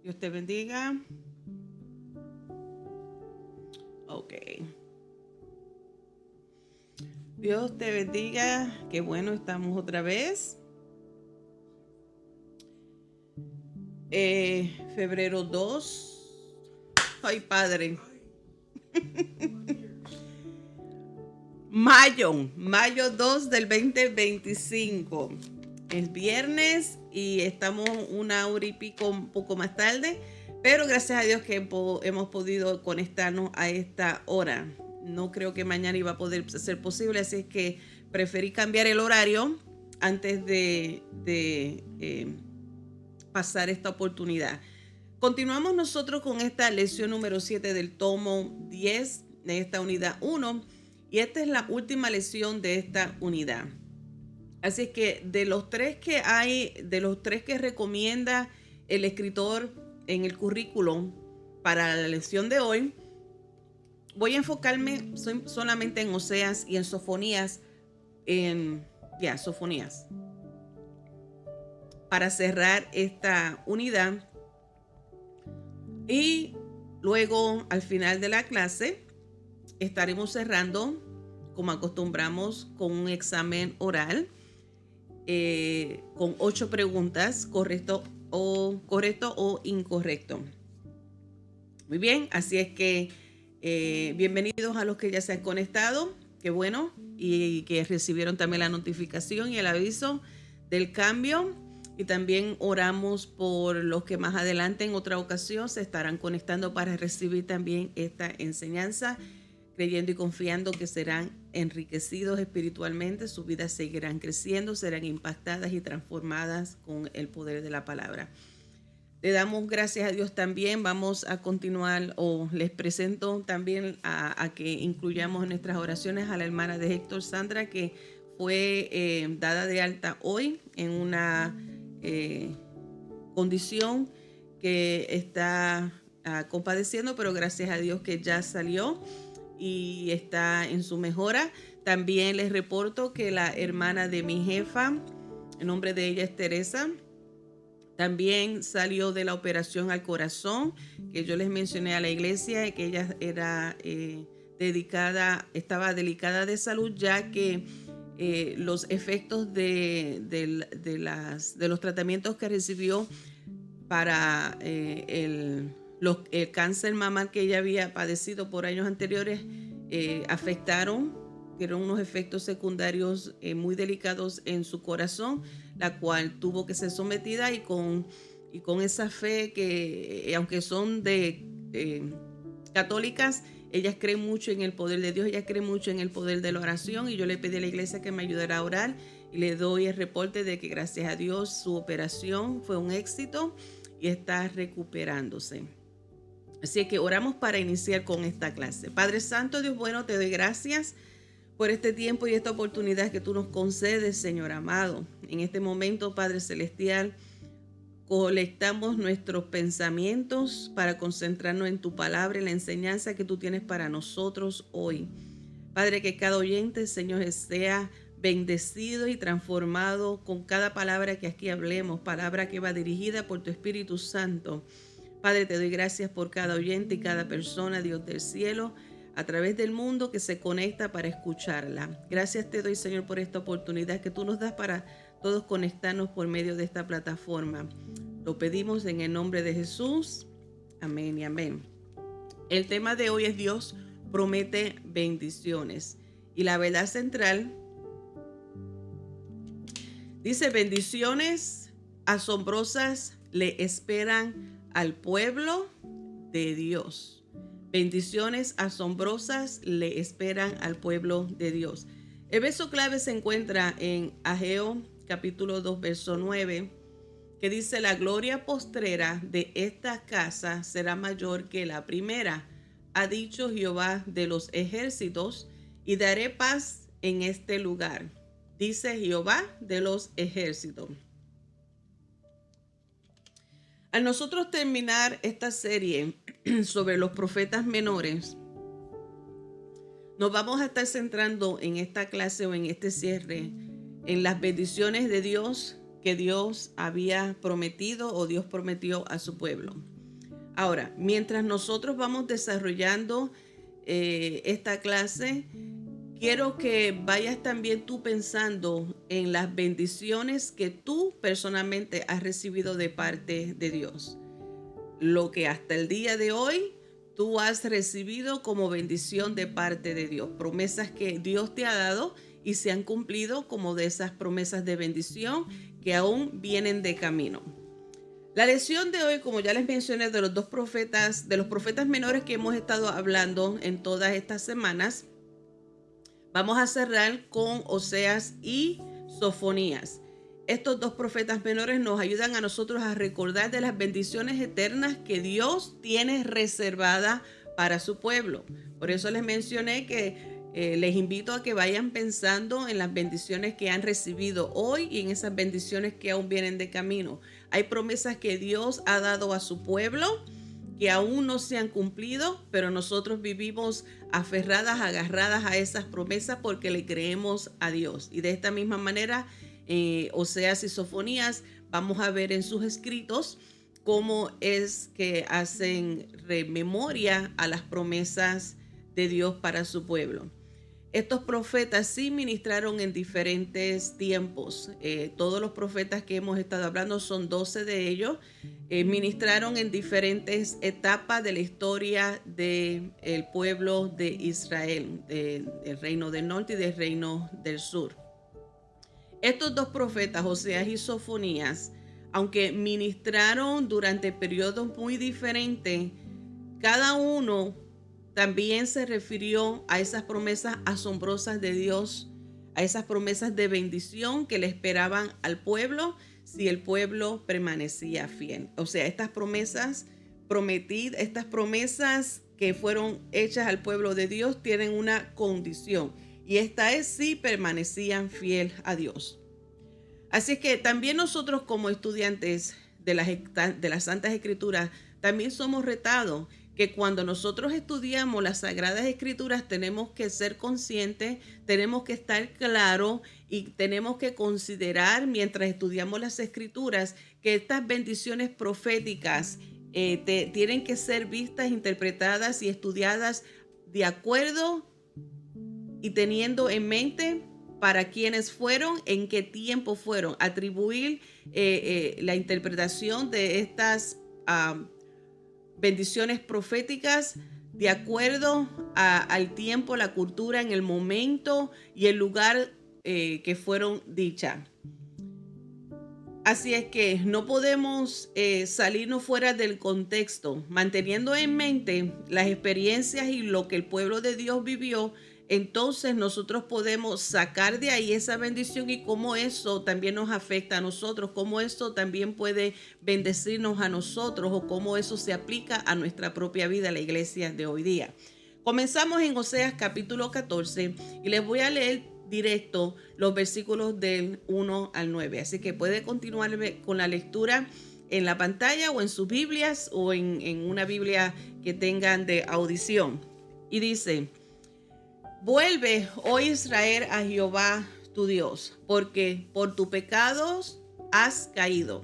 Dios te bendiga. Ok. Dios te bendiga. Qué bueno, estamos otra vez. Febrero 2. Ay, Padre. Mayo 2 del 2025. Es viernes y estamos una hora y pico, un poco más tarde, pero gracias a Dios que hemos podido conectarnos a esta hora. No creo que mañana iba a poder ser posible, así es que preferí cambiar el horario antes de pasar esta oportunidad. Continuamos nosotros con esta lección número 7 del tomo 10 de esta unidad 1, y esta es la última lección de esta unidad. Así que de los tres que recomienda el escritor en el currículum para la lección de hoy, voy a enfocarme solamente en Oseas y en Sofonías, Sofonías, para cerrar esta unidad. Y luego, al final de la clase, estaremos cerrando, como acostumbramos, con un examen oral con 8 preguntas, correcto o incorrecto. Muy bien, así es que bienvenidos a los que ya se han conectado, qué bueno, y que recibieron también la notificación y el aviso del cambio. Y también oramos por los que más adelante en otra ocasión se estarán conectando para recibir también esta enseñanza, creyendo y confiando que serán enriquecidos espiritualmente, sus vidas seguirán creciendo, serán impactadas y transformadas con el poder de la palabra. Le damos gracias a Dios también. Vamos a continuar, o les presento también a que incluyamos en nuestras oraciones a la hermana de Héctor, Sandra, que fue dada de alta hoy en una condición que está compadeciendo, pero gracias a Dios que ya salió y está en su mejora. También les reporto que la hermana de mi jefa, el nombre de ella es Teresa, también salió de la operación al corazón, que yo les mencioné a la iglesia, que ella era estaba delicada de salud, ya que los efectos de los tratamientos que recibió para el cáncer mamal que ella había padecido por años anteriores afectaron, dieron unos efectos secundarios muy delicados en su corazón, la cual tuvo que ser sometida, y con esa fe que aunque son católicas, ellas creen mucho en el poder de Dios, ellas creen mucho en el poder de la oración, y yo le pedí a la iglesia que me ayudara a orar, y le doy el reporte de que gracias a Dios su operación fue un éxito y está recuperándose. Así que oramos para iniciar con esta clase. Padre Santo, Dios bueno, te doy gracias por este tiempo y esta oportunidad que tú nos concedes, Señor amado. En este momento, Padre Celestial, colectamos nuestros pensamientos para concentrarnos en tu palabra, en la enseñanza que tú tienes para nosotros hoy. Padre, que cada oyente, Señor, sea bendecido y transformado con cada palabra que aquí hablemos, palabra que va dirigida por tu Espíritu Santo. Padre, te doy gracias por cada oyente y cada persona, Dios del cielo, a través del mundo que se conecta para escucharla. Gracias te doy, Señor, por esta oportunidad que tú nos das para todos conectarnos por medio de esta plataforma. Lo pedimos en el nombre de Jesús. Amén y amén. El tema de hoy es Dios promete bendiciones. Y la verdad central dice: bendiciones asombrosas le esperan al pueblo de Dios. Bendiciones asombrosas le esperan al pueblo de Dios. El verso clave se encuentra en Ageo capítulo 2 verso 9, que dice: la gloria postrera de esta casa será mayor que la primera, ha dicho Jehová de los ejércitos, y daré paz en este lugar, dice Jehová de los ejércitos. Al nosotros terminar esta serie sobre los profetas menores, Nos vamos a estar centrando en esta clase o en este cierre en las bendiciones de Dios que Dios había prometido o Dios prometió a su pueblo. Ahora, mientras nosotros vamos desarrollando esta clase, quiero que vayas también tú pensando en las bendiciones que tú personalmente has recibido de parte de Dios. Lo que hasta el día de hoy tú has recibido como bendición de parte de Dios. Promesas que Dios te ha dado y se han cumplido como de esas promesas de bendición que aún vienen de camino. La lección de hoy, como ya les mencioné, de los dos profetas, de los profetas menores que hemos estado hablando en todas estas semanas, vamos a cerrar con Oseas y Sofonías. Estos dos profetas menores nos ayudan a nosotros a recordar de las bendiciones eternas que Dios tiene reservadas para su pueblo. Por eso les mencioné que les invito a que vayan pensando en las bendiciones que han recibido hoy y en esas bendiciones que aún vienen de camino. Hay promesas que Dios ha dado a su pueblo que aún no se han cumplido, pero nosotros vivimos aferradas, agarradas a esas promesas porque le creemos a Dios. Y de esta misma manera, Oseas y Sofonías, vamos a ver en sus escritos cómo es que hacen memoria a las promesas de Dios para su pueblo. Estos profetas sí ministraron en diferentes tiempos. Todos los profetas que hemos estado hablando, son 12 de ellos, ministraron en diferentes etapas de la historia del pueblo de Israel, del reino del norte y del reino del sur. Estos dos profetas, Oseas y Sofonías, aunque ministraron durante periodos muy diferentes, cada uno también se refirió a esas promesas asombrosas de Dios, a esas promesas de bendición que le esperaban al pueblo si el pueblo permanecía fiel. O sea, estas promesas prometidas, estas promesas que fueron hechas al pueblo de Dios tienen una condición, y esta es si permanecían fiel a Dios. Así es que también nosotros como estudiantes de las Santas Escrituras también somos retados que cuando nosotros estudiamos las Sagradas Escrituras tenemos que ser conscientes, tenemos que estar claros y tenemos que considerar mientras estudiamos las Escrituras que estas bendiciones proféticas tienen que ser vistas, interpretadas y estudiadas de acuerdo y teniendo en mente para quiénes fueron, en qué tiempo fueron, atribuir la interpretación de estas bendiciones proféticas de acuerdo al tiempo, la cultura, en el momento y el lugar que fueron dichas. Así es que no podemos salirnos fuera del contexto, manteniendo en mente las experiencias y lo que el pueblo de Dios vivió. Entonces nosotros podemos sacar de ahí esa bendición y cómo eso también nos afecta a nosotros, cómo eso también puede bendecirnos a nosotros o cómo eso se aplica a nuestra propia vida, a la iglesia de hoy día. Comenzamos en Oseas capítulo 14 y les voy a leer directo los versículos del 1 al 9. Así que puede continuar con la lectura en la pantalla o en sus Biblias o en una Biblia que tengan de audición. Y dice: vuelve, oh Israel, a Jehová tu Dios, porque por tus pecados has caído.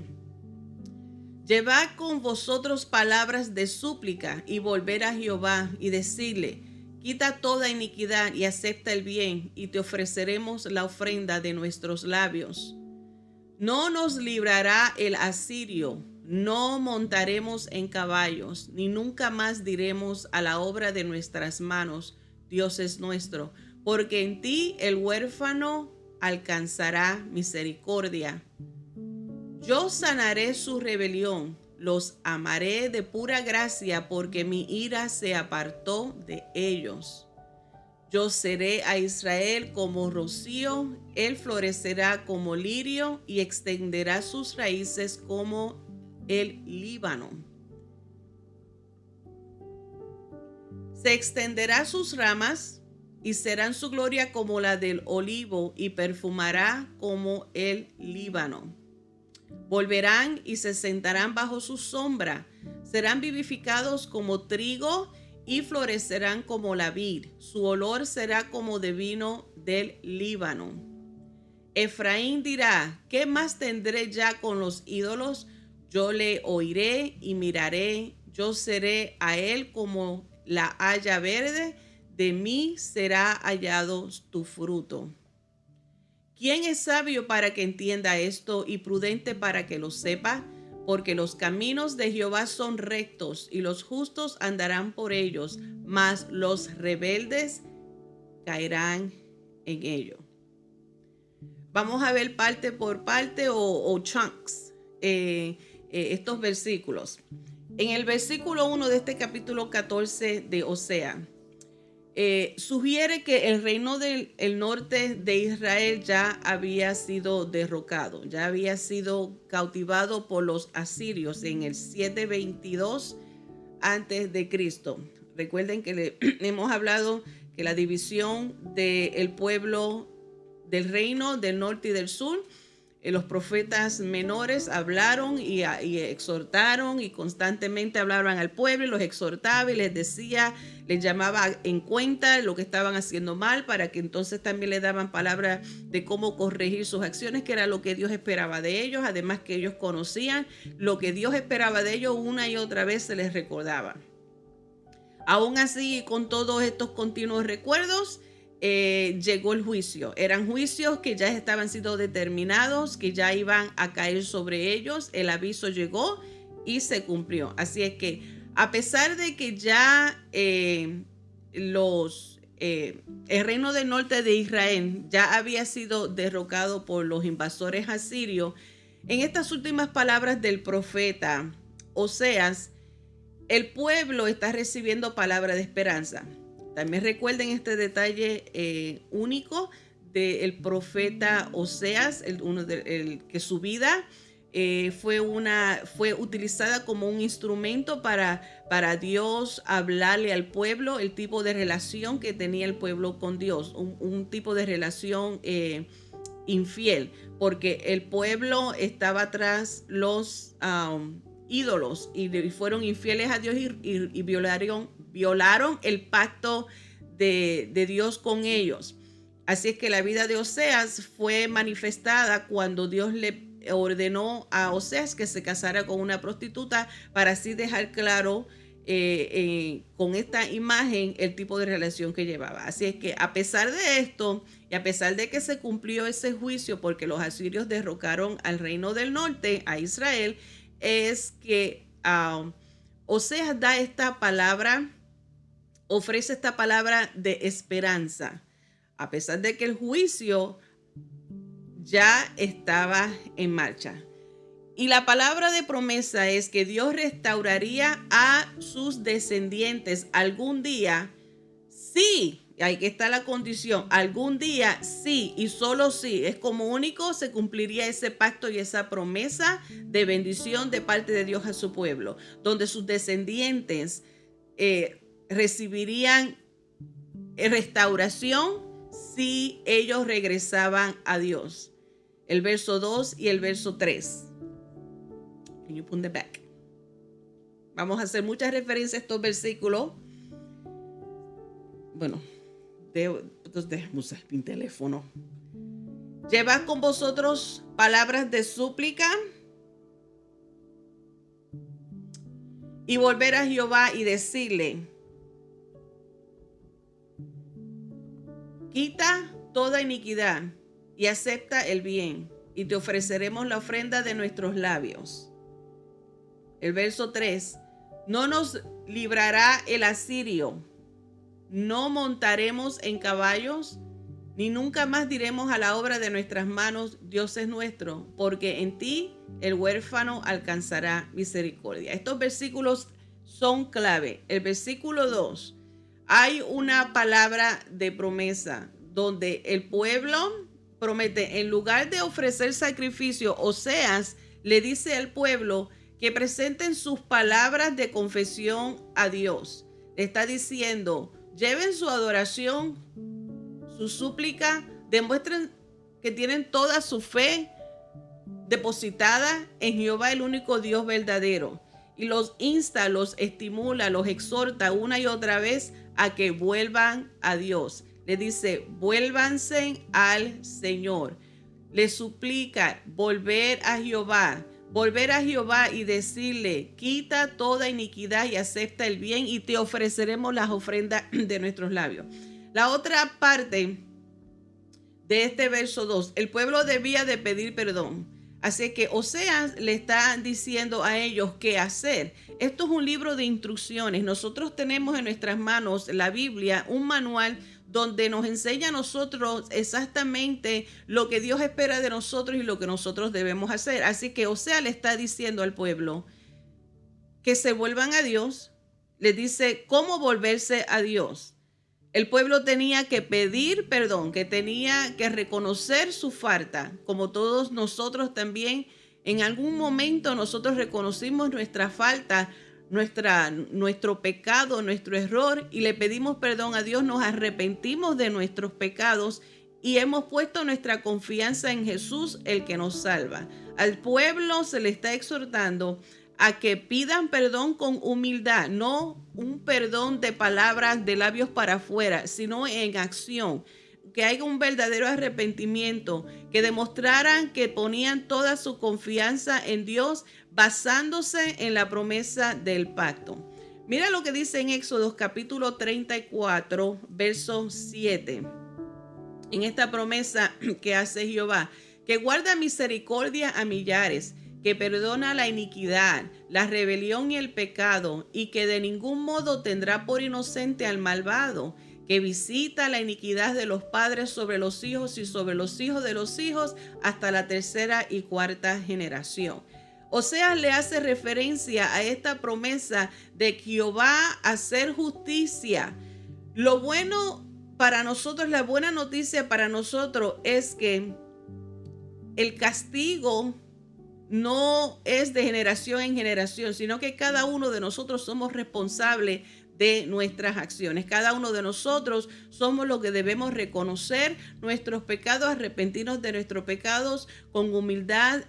Llevad con vosotros palabras de súplica y volver a Jehová y decirle: quita toda iniquidad y acepta el bien, y te ofreceremos la ofrenda de nuestros labios. No nos librará el asirio, no montaremos en caballos, ni nunca más diremos a la obra de nuestras manos: Dios es nuestro, porque en ti el huérfano alcanzará misericordia. Yo sanaré su rebelión, los amaré de pura gracia, porque mi ira se apartó de ellos. Yo seré a Israel como rocío, él florecerá como lirio y extenderá sus raíces como el Líbano. Se extenderá sus ramas y serán su gloria como la del olivo y perfumará como el Líbano. Volverán y se sentarán bajo su sombra, serán vivificados como trigo y florecerán como la vid. Su olor será como de vino del Líbano. Efraín dirá: ¿qué más tendré ya con los ídolos? Yo le oiré y miraré. Yo seré a él como la haya verde. De mí será hallado tu fruto. ¿Quién es sabio para que entienda esto y prudente para que lo sepa? Porque los caminos de Jehová son rectos y los justos andarán por ellos, mas los rebeldes caerán en ello. Vamos a ver parte por parte o chunks estos versículos. En el versículo 1 de este capítulo 14 de Osea, sugiere que el reino del norte de Israel ya había sido derrocado, ya había sido cautivado por los asirios en el 722 antes de Cristo. Recuerden que hemos hablado que la división del pueblo del reino del norte y del sur, los profetas menores hablaron y exhortaron y constantemente hablaban al pueblo y los exhortaba y les decía, les llamaba en cuenta lo que estaban haciendo mal para que entonces también le daban palabras de cómo corregir sus acciones, que era lo que Dios esperaba de ellos. Además que ellos conocían lo que Dios esperaba de ellos, una y otra vez se les recordaba. Aún así, con todos estos continuos recuerdos, llegó el juicio. Eran juicios que ya estaban siendo determinados, que ya iban a caer sobre ellos. El aviso llegó y se cumplió. Así es que a pesar de que ya el reino del norte de Israel ya había sido derrocado por los invasores asirios, en estas últimas palabras del profeta Oseas, el pueblo está recibiendo palabra de esperanza. También recuerden este detalle único del profeta Oseas, que su vida fue utilizada como un instrumento para Dios hablarle al pueblo, el tipo de relación que tenía el pueblo con Dios, un tipo de relación infiel, porque el pueblo estaba tras los ídolos y fueron infieles a Dios y violaron el pacto de Dios con ellos. Así es que la vida de Oseas fue manifestada cuando Dios le ordenó a Oseas que se casara con una prostituta, para así dejar claro con esta imagen el tipo de relación que llevaba. Así es que a pesar de esto y a pesar de que se cumplió ese juicio porque los asirios derrocaron al reino del norte, a Israel, es que Oseas da esta palabra, ofrece esta palabra de esperanza, a pesar de que el juicio ya estaba en marcha. Y la palabra de promesa es que Dios restauraría a sus descendientes algún día. Sí, ahí que está la condición. Algún día sí, y solo sí. Es como único se cumpliría ese pacto y esa promesa de bendición de parte de Dios a su pueblo, donde sus descendientes recibirían restauración si ellos regresaban a Dios. El verso 2 y el verso 3. Can you put it back? Vamos a hacer muchas referencias a estos versículos. Bueno, déjame usar mi teléfono. Llevad con vosotros palabras de súplica y volver a Jehová y decirle: quita toda iniquidad y acepta el bien, y te ofreceremos la ofrenda de nuestros labios. El verso 3. No nos librará el asirio, no montaremos en caballos, ni nunca más diremos a la obra de nuestras manos: Dios es nuestro, porque en ti el huérfano alcanzará misericordia. Estos versículos son clave. El versículo 2, hay una palabra de promesa donde el pueblo promete, en lugar de ofrecer sacrificio, Oseas le dice al pueblo que presenten sus palabras de confesión a Dios. Le está diciendo: lleven su adoración, su súplica, demuestren que tienen toda su fe depositada en Jehová, el único Dios verdadero. y los insta, los estimula, los exhorta una y otra vez a que vuelvan a Dios. Le dice, vuélvanse al Señor. Le suplica volver a Jehová y decirle, quita toda iniquidad y acepta el bien y te ofreceremos las ofrendas de nuestros labios. La otra parte de este verso 2, el pueblo debía de pedir perdón. Así que Oseas le está diciendo a ellos qué hacer. Esto es un libro de instrucciones. Nosotros tenemos en nuestras manos la Biblia, un manual donde nos enseña a nosotros exactamente lo que Dios espera de nosotros y lo que nosotros debemos hacer. Así que Oseas le está diciendo al pueblo que se vuelvan a Dios. Le dice cómo volverse a Dios. El pueblo tenía que pedir perdón, que tenía que reconocer su falta, como todos nosotros también. En algún momento nosotros reconocimos nuestra falta, nuestro pecado, nuestro error, y le pedimos perdón a Dios, nos arrepentimos de nuestros pecados y hemos puesto nuestra confianza en Jesús, el que nos salva. Al pueblo se le está exhortando a que pidan perdón con humildad, no un perdón de palabras, de labios para afuera, sino en acción. Que haya un verdadero arrepentimiento, que demostraran que ponían toda su confianza en Dios basándose en la promesa del pacto. Mira lo que dice en Éxodo capítulo 34, verso 7. En esta promesa que hace Jehová, que guarda misericordia a millares, que perdona la iniquidad, la rebelión y el pecado, y que de ningún modo tendrá por inocente al malvado, que visita la iniquidad de los padres sobre los hijos y sobre los hijos de los hijos hasta la tercera y cuarta generación. Oseas le hace referencia a esta promesa de Jehová hacer justicia. Lo bueno para nosotros, la buena noticia para nosotros es que el castigo no es de generación en generación, sino que cada uno de nosotros somos responsables de nuestras acciones. Cada uno de nosotros somos los que debemos reconocer nuestros pecados, arrepentirnos de nuestros pecados con humildad,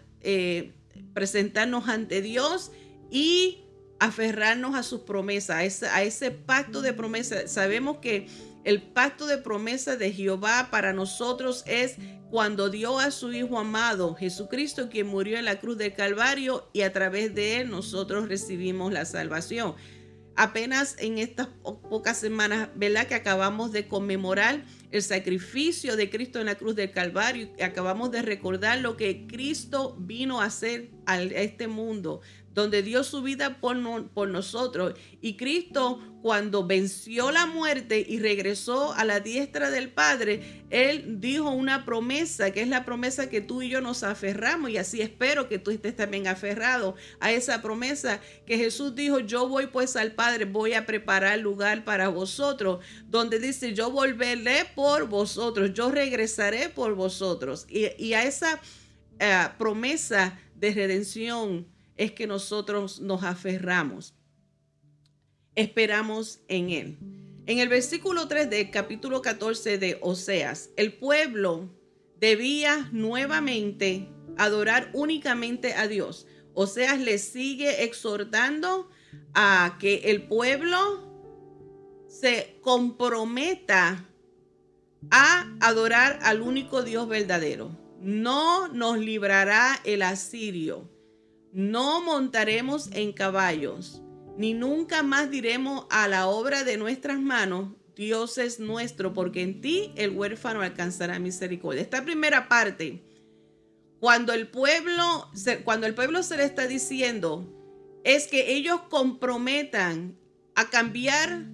presentarnos ante Dios y aferrarnos a sus promesas, a ese pacto de promesas. Sabemos que el pacto de promesa de Jehová para nosotros es cuando dio a su Hijo amado, Jesucristo, quien murió en la cruz del Calvario, y a través de él nosotros recibimos la salvación. Apenas en estas pocas semanas, ¿verdad?, que acabamos de conmemorar el sacrificio de Cristo en la cruz del Calvario, y acabamos de recordar lo que Cristo vino a hacer a este mundo, donde dio su vida por nosotros. Y Cristo, cuando venció la muerte y regresó a la diestra del Padre, Él dijo una promesa, que es la promesa que tú y yo nos aferramos, y así espero que tú estés también aferrado a esa promesa, que Jesús dijo, yo voy pues al Padre, voy a preparar lugar para vosotros, donde dice, yo volveré por vosotros, yo regresaré por vosotros. Y a esa promesa de redención es que nosotros nos aferramos, esperamos en él. En el versículo 3 del capítulo 14 de Oseas, el pueblo debía nuevamente adorar únicamente a Dios. Oseas le sigue exhortando a que el pueblo se comprometa a adorar al único Dios verdadero. No nos librará el asirio. No montaremos en caballos, ni nunca más diremos a la obra de nuestras manos, Dios es nuestro, porque en ti el huérfano alcanzará misericordia. Esta primera parte, cuando el pueblo se le está diciendo, es que ellos comprometan a cambiar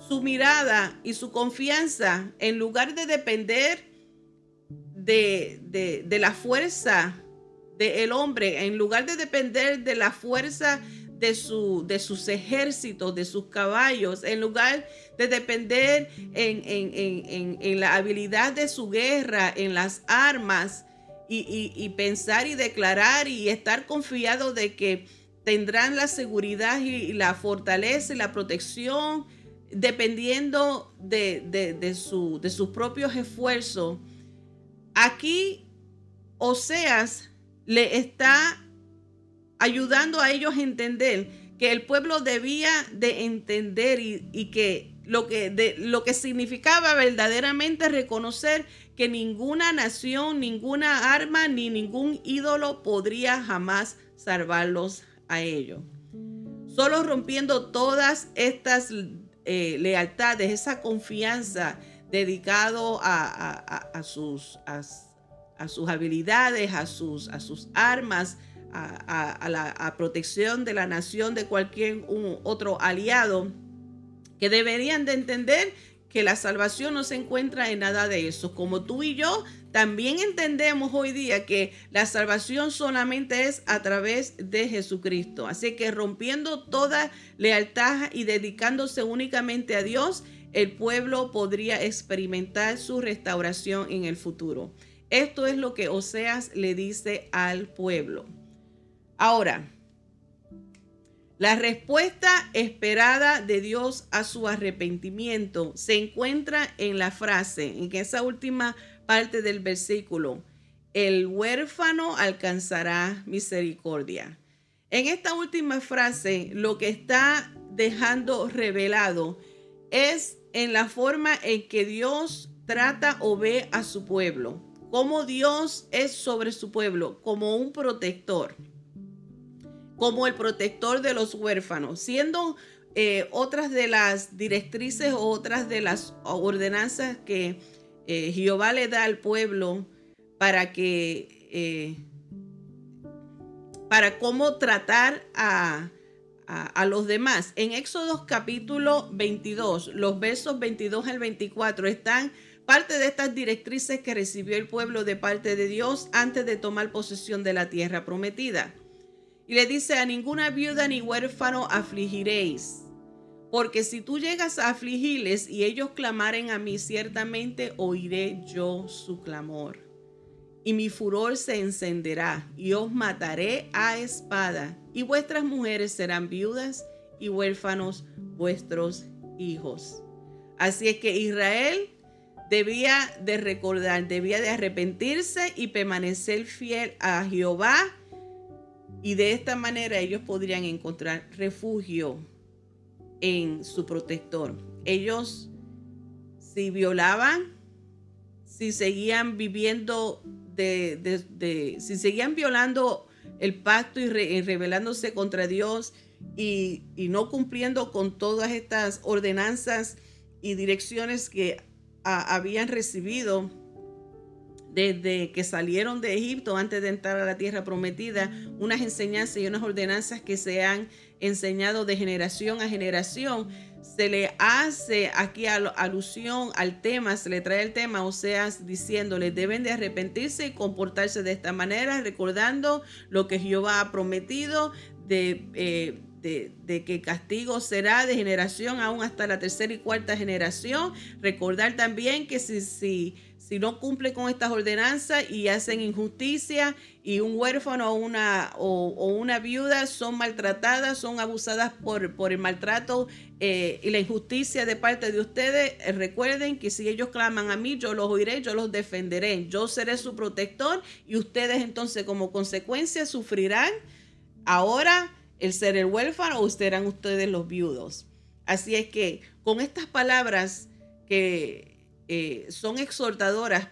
su mirada y su confianza, en lugar de depender de la fuerza del hombre, en lugar de depender de la fuerza de sus ejércitos, de sus caballos, en lugar de depender en la habilidad de su guerra, en las armas, y pensar y declarar y estar confiado de que tendrán la seguridad y la fortaleza y la protección dependiendo de sus propios esfuerzos. Aquí Oseas le está ayudando a ellos a entender que el pueblo debía de entender y que lo que significaba verdaderamente reconocer que ninguna nación, ninguna arma ni ningún ídolo podría jamás salvarlos a ellos. Solo rompiendo todas estas lealtades, esa confianza dedicado a sus habilidades, a sus armas, a la protección de la nación de cualquier otro aliado, que deberían de entender que la salvación no se encuentra en nada de eso. Como tú y yo también entendemos hoy día que la salvación solamente es a través de Jesucristo. Así que rompiendo toda lealtad y dedicándose únicamente a Dios, el pueblo podría experimentar su restauración en el futuro. Esto es lo que Oseas le dice al pueblo. Ahora, la respuesta esperada de Dios a su arrepentimiento se encuentra en la frase, en esa última parte del versículo: el huérfano alcanzará misericordia. En esta última frase, lo que está dejando revelado es en la forma en que Dios trata o ve a su pueblo, cómo Dios es sobre su pueblo, como un protector, como el protector de los huérfanos, siendo otras de las directrices o otras de las ordenanzas que Jehová le da al pueblo para cómo tratar a los demás. En Éxodo capítulo 22, los versos 22 al 24 están parte de estas directrices que recibió el pueblo de parte de Dios antes de tomar posesión de la tierra prometida. Y le dice: a ninguna viuda ni huérfano afligiréis, porque si tú llegas a afligirles y ellos clamaren a mí, ciertamente oiré yo su clamor. Y mi furor se encenderá y os mataré a espada, y vuestras mujeres serán viudas y huérfanos vuestros hijos. Así es que Israel debía de recordar, debía de arrepentirse y permanecer fiel a Jehová. Y de esta manera ellos podrían encontrar refugio en su protector. Ellos, si violaban, si seguían viviendo si seguían violando el pacto y rebelándose contra Dios y no cumpliendo con todas estas ordenanzas y direcciones que habían recibido desde que salieron de Egipto antes de entrar a la tierra prometida, unas enseñanzas y unas ordenanzas que se han enseñado de generación a generación, se le hace aquí alusión al tema, se le trae el tema, Oseas diciéndole: deben de arrepentirse y comportarse de esta manera, recordando lo que Jehová ha prometido de que castigo será de generación aún hasta la tercera y cuarta generación. Recordar también que si no cumple con estas ordenanzas y hacen injusticia y un huérfano o una viuda son maltratadas, son abusadas por el maltrato y la injusticia de parte de ustedes, recuerden que si ellos claman a mí, yo los oiré, yo los defenderé, yo seré su protector y ustedes entonces como consecuencia sufrirán ahora el ser el huérfano o serán ustedes los viudos. Así es que con estas palabras que son exhortadoras,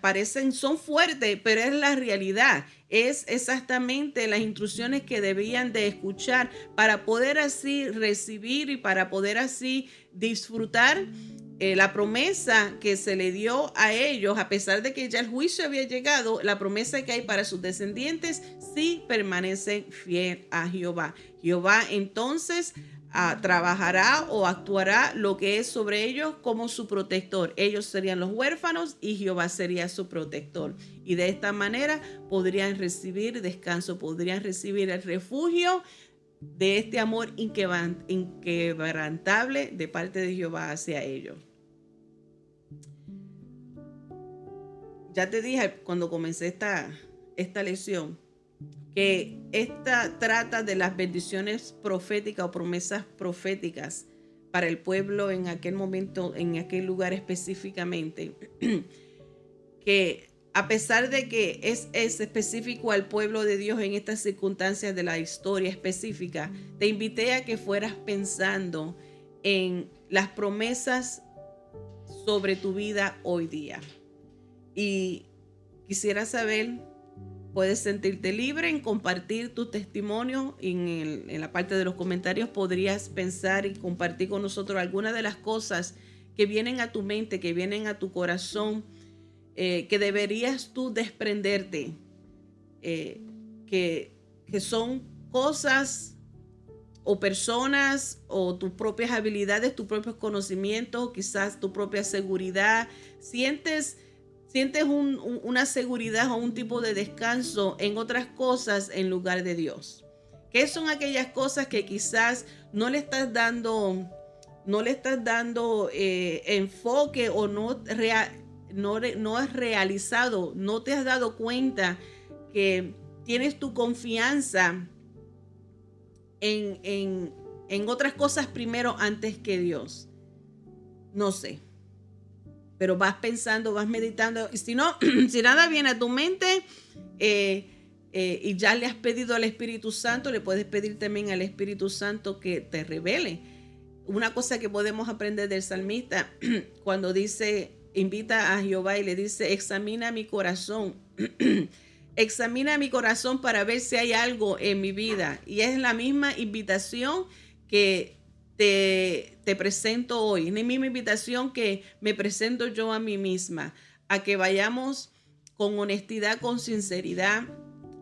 son fuertes, pero es la realidad, es exactamente las instrucciones que debían de escuchar para poder así recibir y para poder así disfrutar la promesa que se le dio a ellos, a pesar de que ya el juicio había llegado, la promesa que hay para sus descendientes si permanecen fiel a Jehová. Jehová entonces trabajará o actuará lo que es sobre ellos como su protector. Ellos serían los huérfanos y Jehová sería su protector. Y de esta manera podrían recibir descanso, podrían recibir el refugio de este amor inquebrantable de parte de Jehová hacia ellos. Ya te dije cuando comencé esta lección que esta trata de las bendiciones proféticas o promesas proféticas para el pueblo en aquel momento, en aquel lugar específicamente, que a pesar de que es específico al pueblo de Dios en estas circunstancias de la historia específica, te invité a que fueras pensando en las promesas sobre tu vida hoy día. Y quisiera saber, puedes sentirte libre en compartir tu testimonio. En la parte de los comentarios podrías pensar y compartir con nosotros algunas de las cosas que vienen a tu mente, que vienen a tu corazón, que deberías tú desprenderte, que son cosas o personas o tus propias habilidades, tus propios conocimientos, quizás tu propia seguridad. Sientes una seguridad o un tipo de descanso en otras cosas en lugar de Dios. ¿Qué son aquellas cosas que quizás no le estás dando enfoque o no has realizado, no te has dado cuenta que tienes tu confianza en otras cosas primero antes que Dios? No sé. Pero vas pensando, vas meditando, y si no, si nada viene a tu mente y ya le has pedido al Espíritu Santo, le puedes pedir también al Espíritu Santo que te revele. Una cosa que podemos aprender del salmista, cuando dice, invita a Jehová y le dice, examina mi corazón, examina mi corazón para ver si hay algo en mi vida. Y es la misma invitación que te presento hoy, es la misma invitación que me presento yo a mí misma, a que vayamos con honestidad, con sinceridad,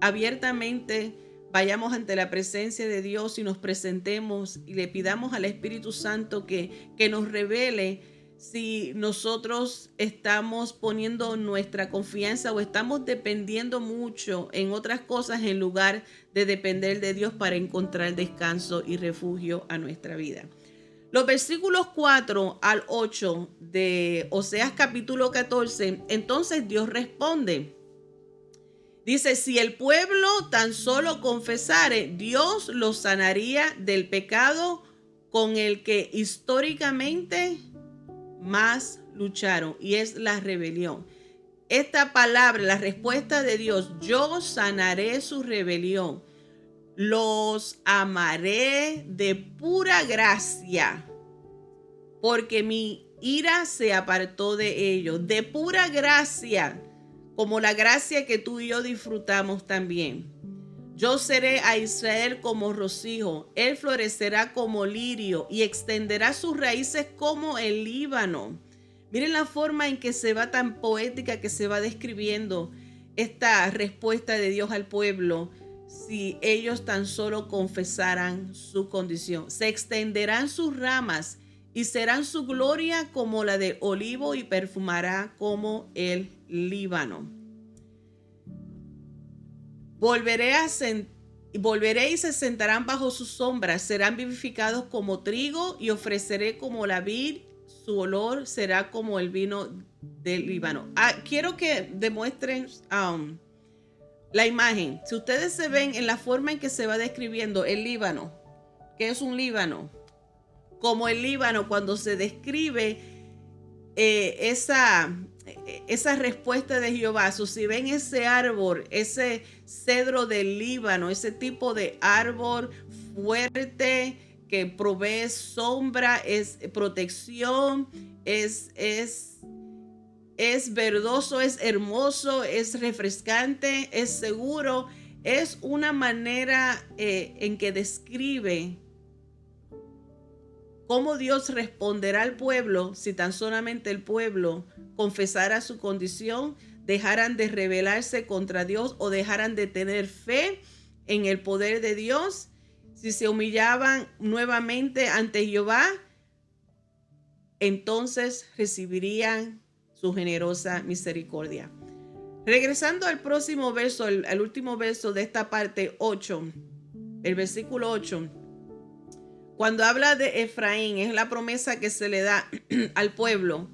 abiertamente, vayamos ante la presencia de Dios y nos presentemos y le pidamos al Espíritu Santo que nos revele si nosotros estamos poniendo nuestra confianza o estamos dependiendo mucho en otras cosas en lugar de depender de Dios para encontrar descanso y refugio a nuestra vida. Los versículos 4 al 8 de Oseas capítulo 14, entonces Dios responde. Dice, si el pueblo tan solo confesare, Dios lo sanaría del pecado con el que históricamente más lucharon, y es la rebelión. Esta palabra, la respuesta de Dios, yo sanaré su rebelión, los amaré de pura gracia, porque mi ira se apartó de ellos, de pura gracia, como la gracia que tú y yo disfrutamos también. Yo seré a Israel como rocío, él florecerá como lirio y extenderá sus raíces como el Líbano. Miren la forma en que se va tan poética, que se va describiendo esta respuesta de Dios al pueblo. Si ellos tan solo confesaran su condición, se extenderán sus ramas y serán su gloria como la de olivo y perfumará como el Líbano. Volveré y se sentarán bajo sus sombras, serán vivificados como trigo y ofreceré como la vid, su olor será como el vino del Líbano. Quiero que demuestren la imagen. Si ustedes se ven en la forma en que se va describiendo el Líbano, ¿qué es un Líbano? Como el Líbano, cuando se describe esa respuesta de Jehová. Si ven ese árbol, ese cedro del Líbano, ese tipo de árbol fuerte que provee sombra, es protección, es verdoso, es hermoso, es refrescante, es seguro. Es una manera en que describe cómo Dios responderá al pueblo si tan solamente el pueblo confesara su condición, dejaran de rebelarse contra Dios o dejaran de tener fe en el poder de Dios. Si se humillaban nuevamente ante Jehová, entonces recibirían su generosa misericordia. Regresando al próximo verso, al último verso de esta parte 8, el versículo 8. Cuando habla de Efraín, es la promesa que se le da al pueblo.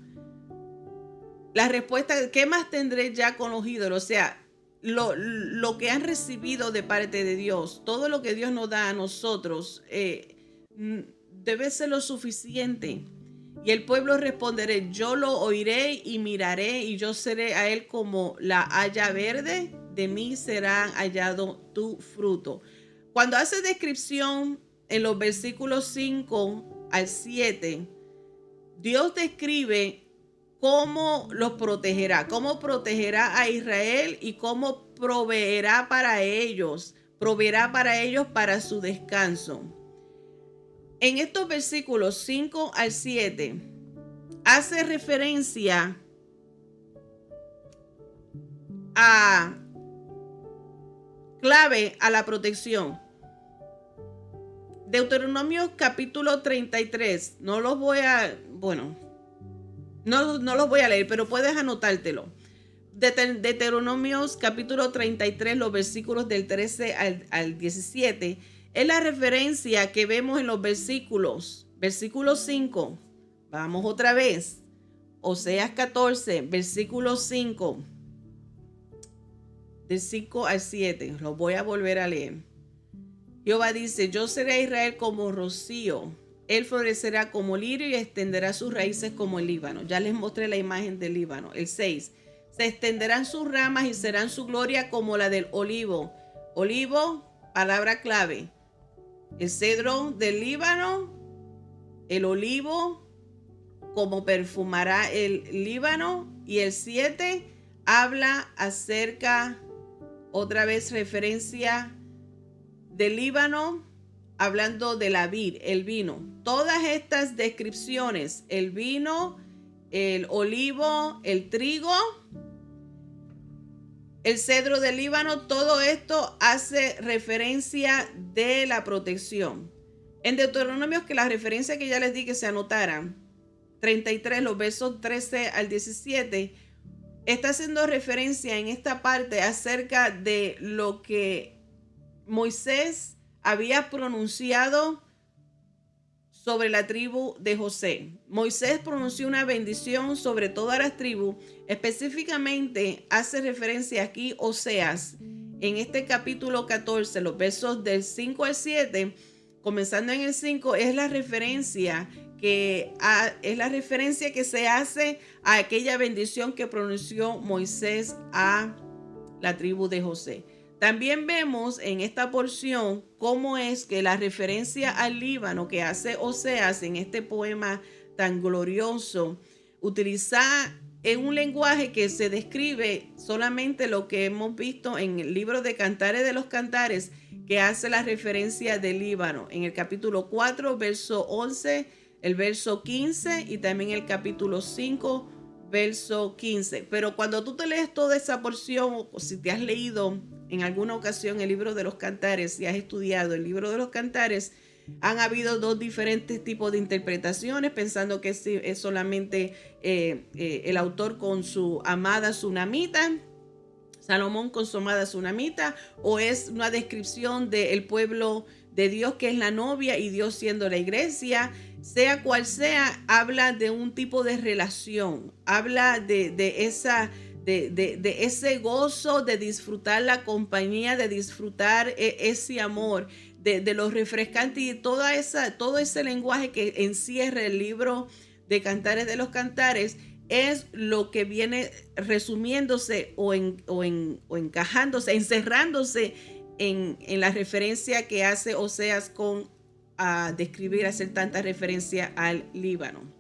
La respuesta, ¿qué más tendré ya con los ídolos? O sea, lo que han recibido de parte de Dios, todo lo que Dios nos da a nosotros, debe ser lo suficiente. Y el pueblo responderé, yo lo oiré y miraré, y yo seré a él como la haya verde, de mí será hallado tu fruto. Cuando hace descripción en los versículos 5 al 7, Dios describe cómo los protegerá, cómo protegerá a Israel y cómo proveerá para ellos para su descanso. En estos versículos 5 al 7 hace referencia a clave a la protección. Deuteronomio capítulo 33, no los voy a leer, pero puedes anotártelo. Deuteronomios capítulo 33, los versículos del 13 al 17, es la referencia que vemos en los versículos 5. Vamos otra vez. Oseas 14, versículo 5. Del 5 al 7. Lo voy a volver a leer. Jehová dice, yo seré a Israel como rocío. Él florecerá como lirio y extenderá sus raíces como el Líbano. Ya les mostré la imagen del Líbano. El 6. Se extenderán sus ramas y serán su gloria como la del olivo. Olivo, palabra clave. El cedro del Líbano, el olivo, como perfumará el Líbano. Y el 7 habla acerca, otra vez referencia del Líbano, hablando de la vid, el vino. Todas estas descripciones, el vino, el olivo, el trigo, el cedro del Líbano, todo esto hace referencia de la protección. En Deuteronomios, que la referencia que ya les di que se anotaran, 33, los versos 13 al 17, está haciendo referencia en esta parte acerca de lo que Moisés había pronunciado sobre la tribu de José. Moisés pronunció una bendición sobre todas las tribus. Específicamente hace referencia aquí Oseas en este capítulo 14, los versos del 5 al 7, comenzando en el 5, es la referencia que se hace a aquella bendición que pronunció Moisés a la tribu de José. También vemos en esta porción cómo es que la referencia al Líbano que hace Oseas en este poema tan glorioso utiliza en un lenguaje que se describe solamente lo que hemos visto en el libro de Cantares de los Cantares, que hace la referencia del Líbano en el capítulo 4, verso 11, el verso 15 y también el capítulo 5, verso 15. Pero cuando tú te lees toda esa porción, o si te has leído en alguna ocasión el libro de los Cantares, si has estudiado el libro de los Cantares, han habido dos diferentes tipos de interpretaciones, pensando que es solamente el autor con su amada sunamita, Salomón con su amada sunamita, o es una descripción del pueblo de Dios que es la novia y Dios siendo la iglesia. Sea cual sea, habla de un tipo de relación, habla de ese gozo, de disfrutar la compañía, de disfrutar ese amor, de lo refrescante y todo ese lenguaje que encierra el libro de Cantares de los Cantares es lo que viene resumiéndose o encajándose, encerrándose en la referencia que hace Oseas con hacer tanta referencia al Líbano.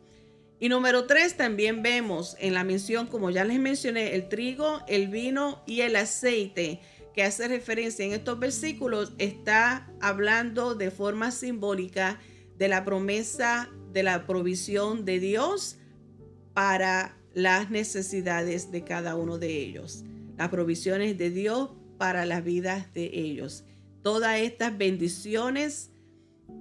Y número 3, también vemos en la mención, como ya les mencioné, el trigo, el vino y el aceite, que hace referencia en estos versículos, está hablando de forma simbólica de la promesa de la provisión de Dios para las necesidades de cada uno de ellos. Las provisiones de Dios para las vidas de ellos. Todas estas bendiciones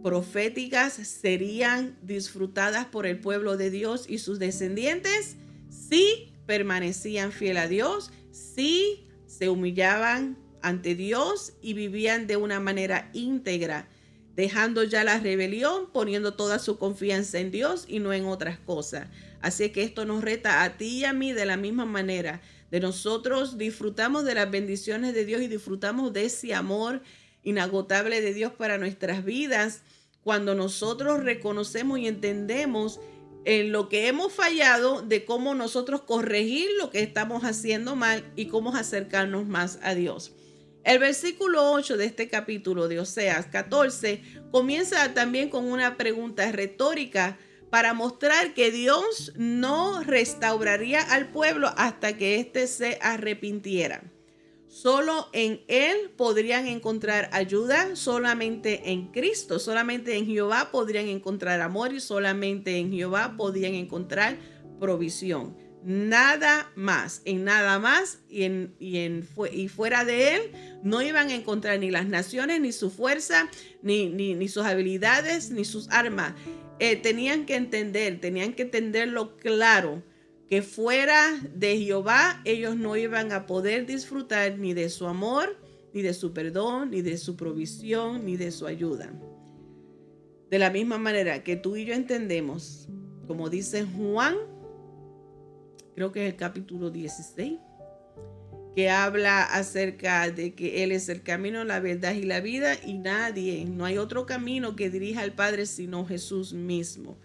proféticas serían disfrutadas por el pueblo de Dios y sus descendientes si permanecían fiel a Dios, si se humillaban ante Dios y vivían de una manera íntegra, dejando ya la rebelión, poniendo toda su confianza en Dios y no en otras cosas. Así que esto nos reta a ti y a mí de la misma manera. De nosotros disfrutamos de las bendiciones de Dios y disfrutamos de ese amor inagotable de Dios para nuestras vidas cuando nosotros reconocemos y entendemos en lo que hemos fallado, de cómo nosotros corregir lo que estamos haciendo mal y cómo acercarnos más a Dios. El versículo 8 de este capítulo de Oseas 14 comienza también con una pregunta retórica para mostrar que Dios no restauraría al pueblo hasta que éste se arrepintiera. Solo en Él podrían encontrar ayuda, solamente en Cristo, solamente en Jehová podrían encontrar amor y solamente en Jehová podrían encontrar provisión. Nada más, en nada más y fuera de Él no iban a encontrar ni las naciones, ni su fuerza, ni sus habilidades, ni sus armas. Tenían que entenderlo claro, que fuera de Jehová ellos no iban a poder disfrutar ni de su amor, ni de su perdón, ni de su provisión, ni de su ayuda. De la misma manera que tú y yo entendemos, como dice Juan, creo que es el capítulo 16, que habla acerca de que Él es el camino, la verdad y la vida, y no hay otro camino que dirija al Padre sino Jesús mismo.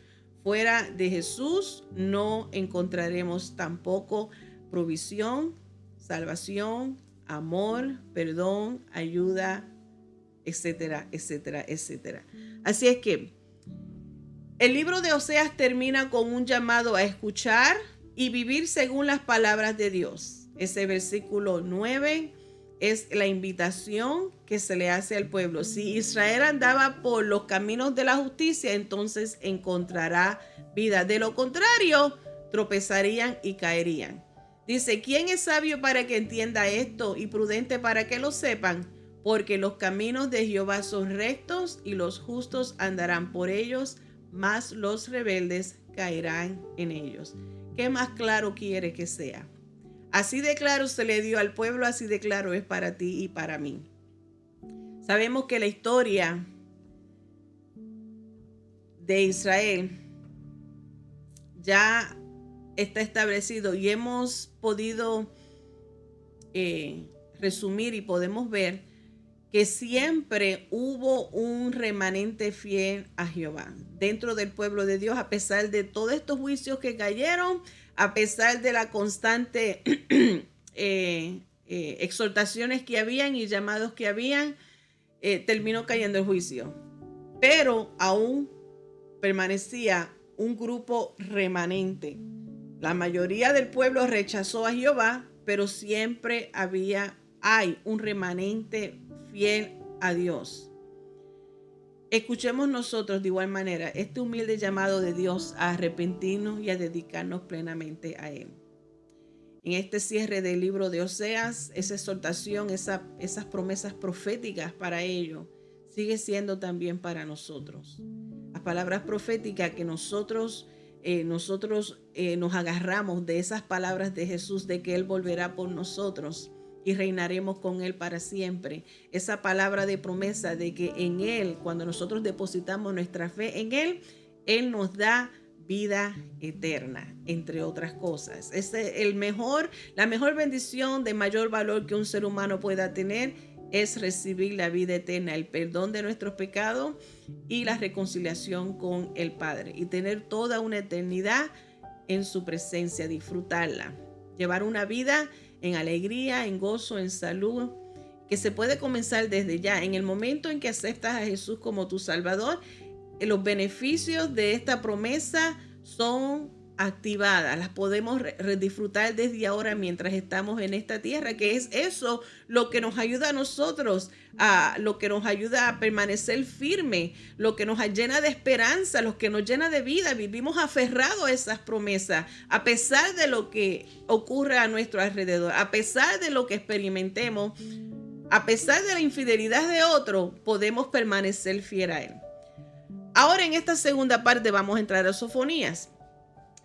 Fuera de Jesús no encontraremos tampoco provisión, salvación, amor, perdón, ayuda, etcétera, etcétera, etcétera. Así es que el libro de Oseas termina con un llamado a escuchar y vivir según las palabras de Dios. Ese versículo 9 es la invitación que se le hace al pueblo. Si Israel andaba por los caminos de la justicia, entonces encontrará vida. De lo contrario, tropezarían y caerían. Dice, ¿quién es sabio para que entienda esto y prudente para que lo sepan? Porque los caminos de Jehová son rectos y los justos andarán por ellos, mas los rebeldes caerán en ellos. ¿Qué más claro quiere que sea? Así de claro se le dio al pueblo, así de claro es para ti y para mí. Sabemos que la historia de Israel ya está establecido y hemos podido resumir y podemos ver que siempre hubo un remanente fiel a Jehová dentro del pueblo de Dios, a pesar de todos estos juicios que cayeron, a pesar de la constante exhortaciones que habían y llamados que habían, terminó cayendo el juicio. Pero aún permanecía un grupo remanente. La mayoría del pueblo rechazó a Jehová, pero siempre hay un remanente fiel a Dios. Escuchemos nosotros de igual manera este humilde llamado de Dios a arrepentirnos y a dedicarnos plenamente a Él. En este cierre del libro de Oseas, esa exhortación, esas promesas proféticas para ellos, sigue siendo también para nosotros. Las palabras proféticas que nosotros nos agarramos de esas palabras de Jesús, de que Él volverá por nosotros y reinaremos con Él para siempre. Esa palabra de promesa de que en Él, cuando nosotros depositamos nuestra fe en Él, Él nos da vida eterna, entre otras cosas. La mejor bendición de mayor valor que un ser humano pueda tener es recibir la vida eterna, el perdón de nuestros pecados y la reconciliación con el Padre, y tener toda una eternidad en su presencia, disfrutarla, llevar una vida en alegría, en gozo, en salud, que se puede comenzar desde ya. En el momento en que aceptas a Jesús como tu Salvador, los beneficios de esta promesa son activadas, las podemos disfrutar desde ahora mientras estamos en esta tierra, que es eso lo que nos ayuda a nosotros, lo que nos ayuda a permanecer firme, lo que nos llena de esperanza, lo que nos llena de vida. Vivimos aferrados a esas promesas, a pesar de lo que ocurre a nuestro alrededor, a pesar de lo que experimentemos, a pesar de la infidelidad de otro, podemos permanecer fiel a Él. Ahora en esta segunda parte vamos a entrar a Sofonías.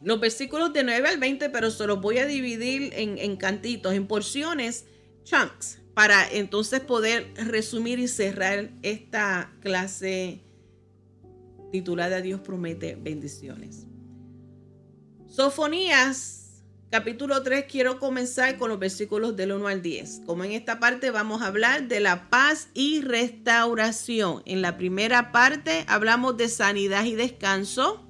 Los versículos de 9 al 20, pero se los voy a dividir en cantitos, en porciones, chunks, para entonces poder resumir y cerrar esta clase titulada Dios promete bendiciones. Sofonías, capítulo 3, quiero comenzar con los versículos del 1 al 10. Como en esta parte vamos a hablar de la paz y restauración. En la primera parte hablamos de sanidad y descanso.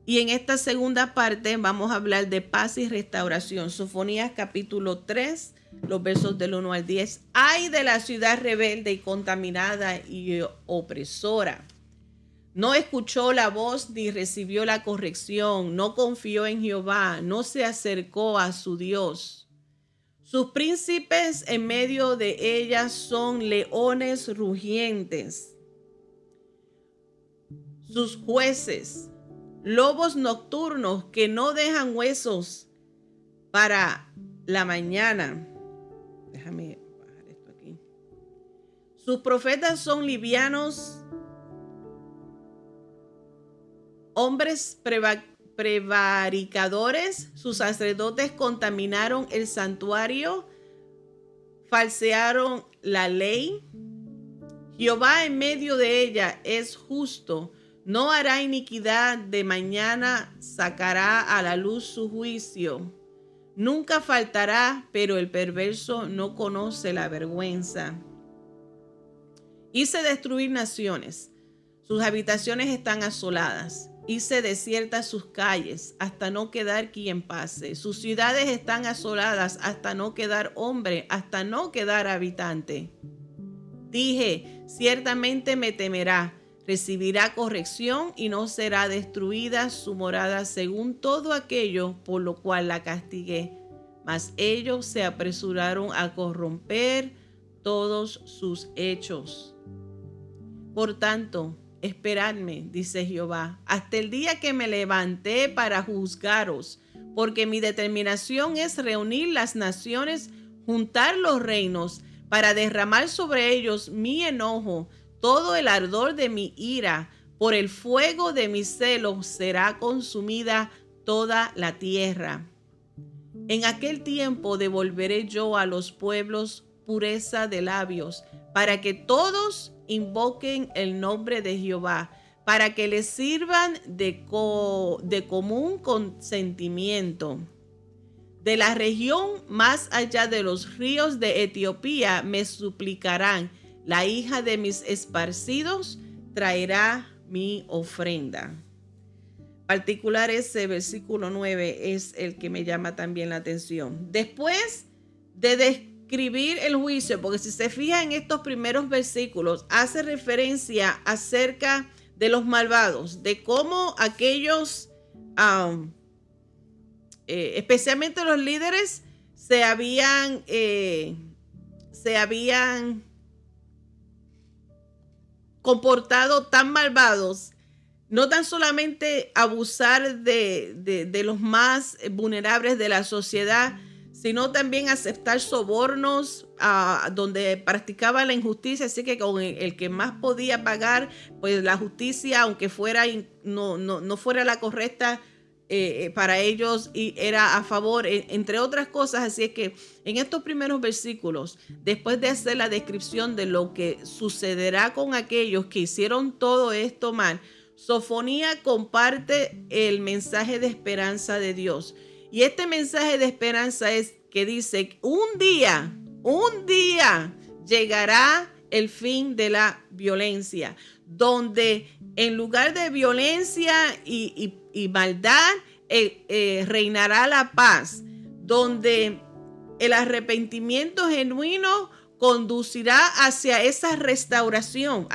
Y en esta segunda parte vamos a hablar de paz y restauración. Sofonías capítulo 3, los versos del 1 al 10. Ay de la ciudad rebelde y contaminada y opresora. No escuchó la voz ni recibió la corrección, no confió en Jehová, no se acercó a su Dios. Sus príncipes en medio de ella son leones rugientes. Sus jueces, lobos nocturnos que no dejan huesos para la mañana. Déjame bajar esto aquí. Sus profetas son livianos, hombres prevaricadores. Sus sacerdotes contaminaron el santuario, falsearon la ley. Jehová en medio de ella es justo. No hará iniquidad, de mañana sacará a la luz su juicio. Nunca faltará, pero el perverso no conoce la vergüenza. Hice destruir naciones, sus habitaciones están asoladas. Hice desiertas sus calles, hasta no quedar quien pase. Sus ciudades están asoladas, hasta no quedar hombre, hasta no quedar habitante. Dije, ciertamente me temerá. Recibirá corrección y no será destruida su morada según todo aquello por lo cual la castigué. Mas ellos se apresuraron a corromper todos sus hechos. Por tanto, esperadme, dice Jehová, hasta el día que me levanté para juzgaros, porque mi determinación es reunir las naciones, juntar los reinos, para derramar sobre ellos mi enojo. Todo el ardor de mi ira, por el fuego de mi celo, será consumida toda la tierra. En aquel tiempo devolveré yo a los pueblos pureza de labios, para que todos invoquen el nombre de Jehová, para que les sirvan de común consentimiento. De la región más allá de los ríos de Etiopía me suplicarán. La hija de mis esparcidos traerá mi ofrenda. Particular ese versículo 9 es el que me llama también la atención. Después de describir el juicio, porque si se fija en estos primeros versículos, hace referencia acerca de los malvados, de cómo aquellos, especialmente los líderes, se habían comportado tan malvados, no tan solamente abusar de los más vulnerables de la sociedad, sino también aceptar sobornos donde practicaban la injusticia. Así que con el que más podía pagar, pues la justicia, aunque fuera no fuera la correcta, para ellos y era a favor, entre otras cosas. Así es que en estos primeros versículos, después de hacer la descripción de lo que sucederá con aquellos que hicieron todo esto mal, Sofonía comparte el mensaje de esperanza de Dios. Y este mensaje de esperanza es que dice, un día llegará el fin de la violencia, donde en lugar de violencia y maldad reinará la paz, donde el arrepentimiento genuino conducirá hacia esa restauración,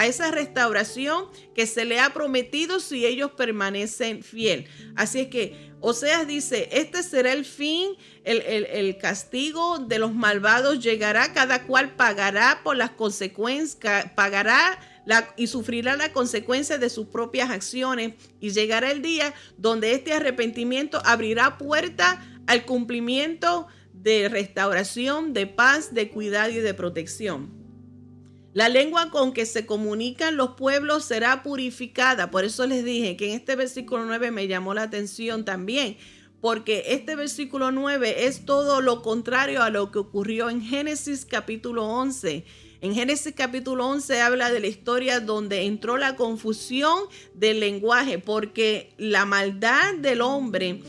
que se le ha prometido si ellos permanecen fiel. Así es que Oseas dice, este será el fin, el castigo de los malvados llegará, cada cual pagará por las consecuencias, y sufrirá la consecuencia de sus propias acciones, y llegará el día donde este arrepentimiento abrirá puerta al cumplimiento de restauración, de paz, de cuidado y de protección. La lengua con que se comunican los pueblos será purificada. Por eso les dije que en este versículo 9 me llamó la atención también, porque este versículo 9 es todo lo contrario a lo que ocurrió en Génesis capítulo 11. En Génesis capítulo 11 habla de la historia donde entró la confusión del lenguaje, porque la maldad del hombre,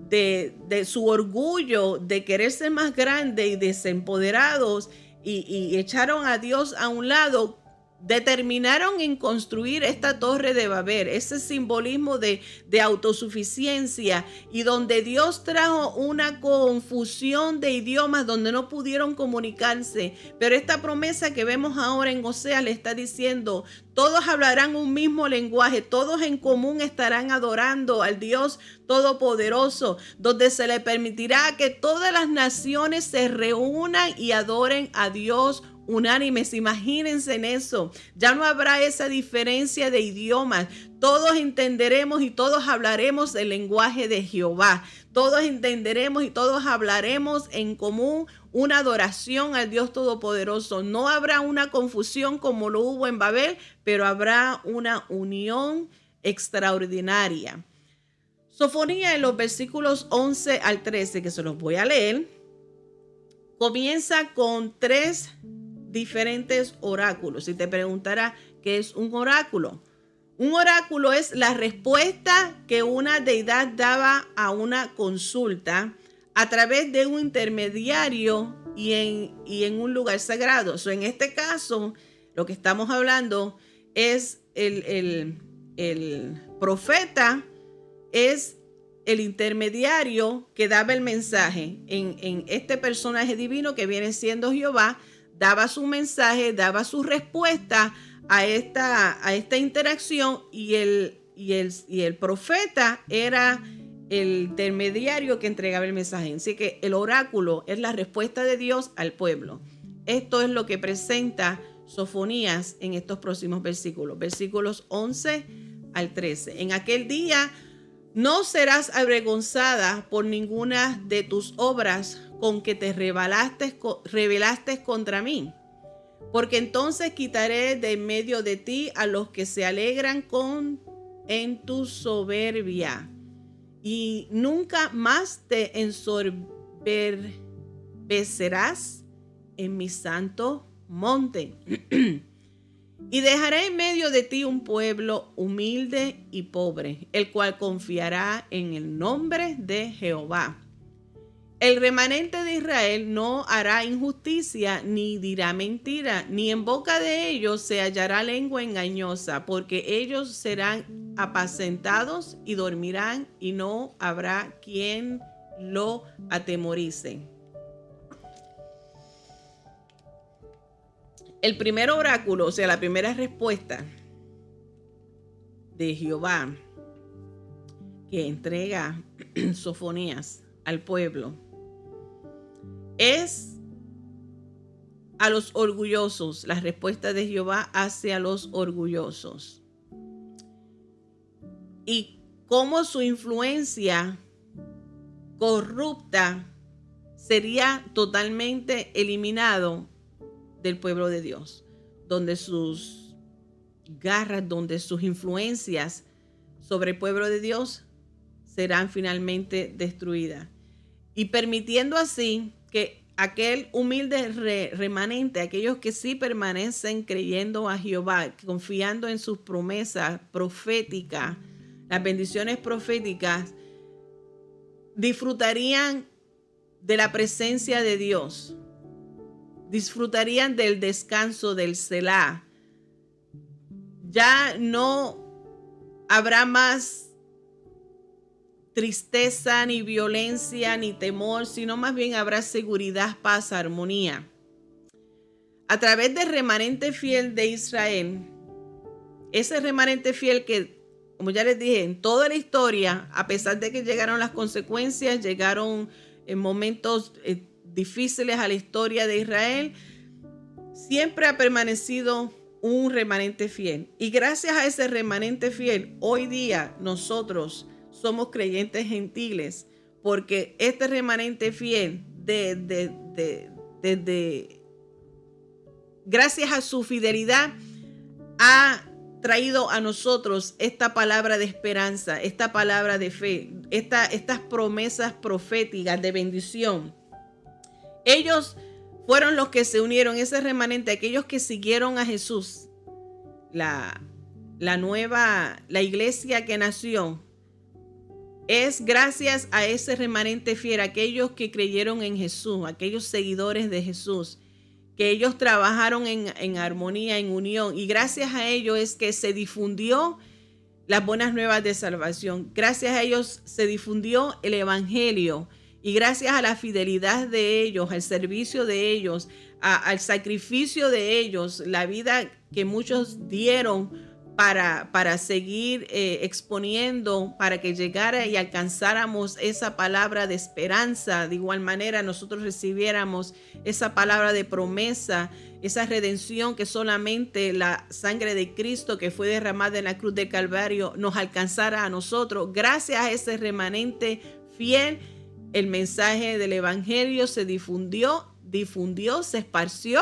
de su orgullo, de querer ser más grande y desempoderados, y echaron a Dios a un lado, determinaron en construir esta torre de Babel, ese simbolismo de autosuficiencia, y donde Dios trajo una confusión de idiomas donde no pudieron comunicarse. Pero esta promesa que vemos ahora en Oseas le está diciendo: todos hablarán un mismo lenguaje, todos en común estarán adorando al Dios Todopoderoso, donde se le permitirá que todas las naciones se reúnan y adoren a Dios unánimes. Imagínense en eso. Ya no habrá esa diferencia de idiomas. Todos entenderemos y todos hablaremos el lenguaje de Jehová. Todos entenderemos y todos hablaremos en común una adoración al Dios Todopoderoso. No habrá una confusión como lo hubo en Babel, pero habrá una unión extraordinaria. Sofonía, en los versículos 11 al 13, que se los voy a leer, comienza con 3 diferentes oráculos. Si te preguntara qué es un oráculo es la respuesta que una deidad daba a una consulta a través de un intermediario y en un lugar sagrado. En este caso, lo que estamos hablando es el profeta, es el intermediario que daba el mensaje en este personaje divino que viene siendo Jehová. Daba su mensaje, daba su respuesta a esta interacción, y el profeta era el intermediario que entregaba el mensaje. Así que el oráculo es la respuesta de Dios al pueblo. Esto es lo que presenta Sofonías en estos próximos versículos 11 al 13. En aquel día no serás avergonzada por ninguna de tus obras con que te rebelaste contra mí, porque entonces quitaré de en medio de ti a los que se alegran en tu soberbia, y nunca más te ensorbecerás en mi santo monte. Y dejaré en medio de ti un pueblo humilde y pobre, el cual confiará en el nombre de Jehová. El remanente de Israel no hará injusticia, ni dirá mentira, ni en boca de ellos se hallará lengua engañosa, porque ellos serán apacentados y dormirán, y no habrá quien lo atemorice. El primer oráculo, o sea, la primera respuesta de Jehová que entrega Sofonías al pueblo, es a los orgullosos, la respuesta de Jehová hacia los orgullosos. Y cómo su influencia corrupta sería totalmente eliminado del pueblo de Dios, donde sus garras, donde sus influencias sobre el pueblo de Dios serán finalmente destruidas, y permitiendo así que aquel humilde remanente, aquellos que sí permanecen creyendo a Jehová, confiando en sus promesas proféticas, las bendiciones proféticas, disfrutarían de la presencia de Dios, disfrutarían del descanso del Selah. Ya no habrá más tristeza, ni violencia, ni temor, sino más bien habrá seguridad, paz, armonía. A través del remanente fiel de Israel, ese remanente fiel que, como ya les dije, en toda la historia, a pesar de que llegaron las consecuencias, llegaron en momentos difíciles a la historia de Israel, siempre ha permanecido un remanente fiel. Y gracias a ese remanente fiel, hoy día nosotros somos creyentes gentiles, porque este remanente fiel, gracias a su fidelidad, ha traído a nosotros esta palabra de esperanza, esta palabra de fe, estas promesas proféticas de bendición. Ellos fueron los que se unieron, ese remanente, aquellos que siguieron a Jesús, la iglesia que nació. Es gracias a ese remanente fiel, aquellos que creyeron en Jesús, aquellos seguidores de Jesús, que ellos trabajaron en armonía, en unión, y gracias a ello es que se difundió las buenas nuevas de salvación. Gracias a ellos se difundió el evangelio, y gracias a la fidelidad de ellos, al servicio de ellos, al sacrificio de ellos, la vida que muchos dieron para seguir exponiendo, para que llegara y alcanzáramos esa palabra de esperanza. De igual manera nosotros recibiéramos esa palabra de promesa, esa redención que solamente la sangre de Cristo que fue derramada en la cruz de Calvario nos alcanzara a nosotros. Gracias a ese remanente fiel, el mensaje del evangelio se difundió, se esparció,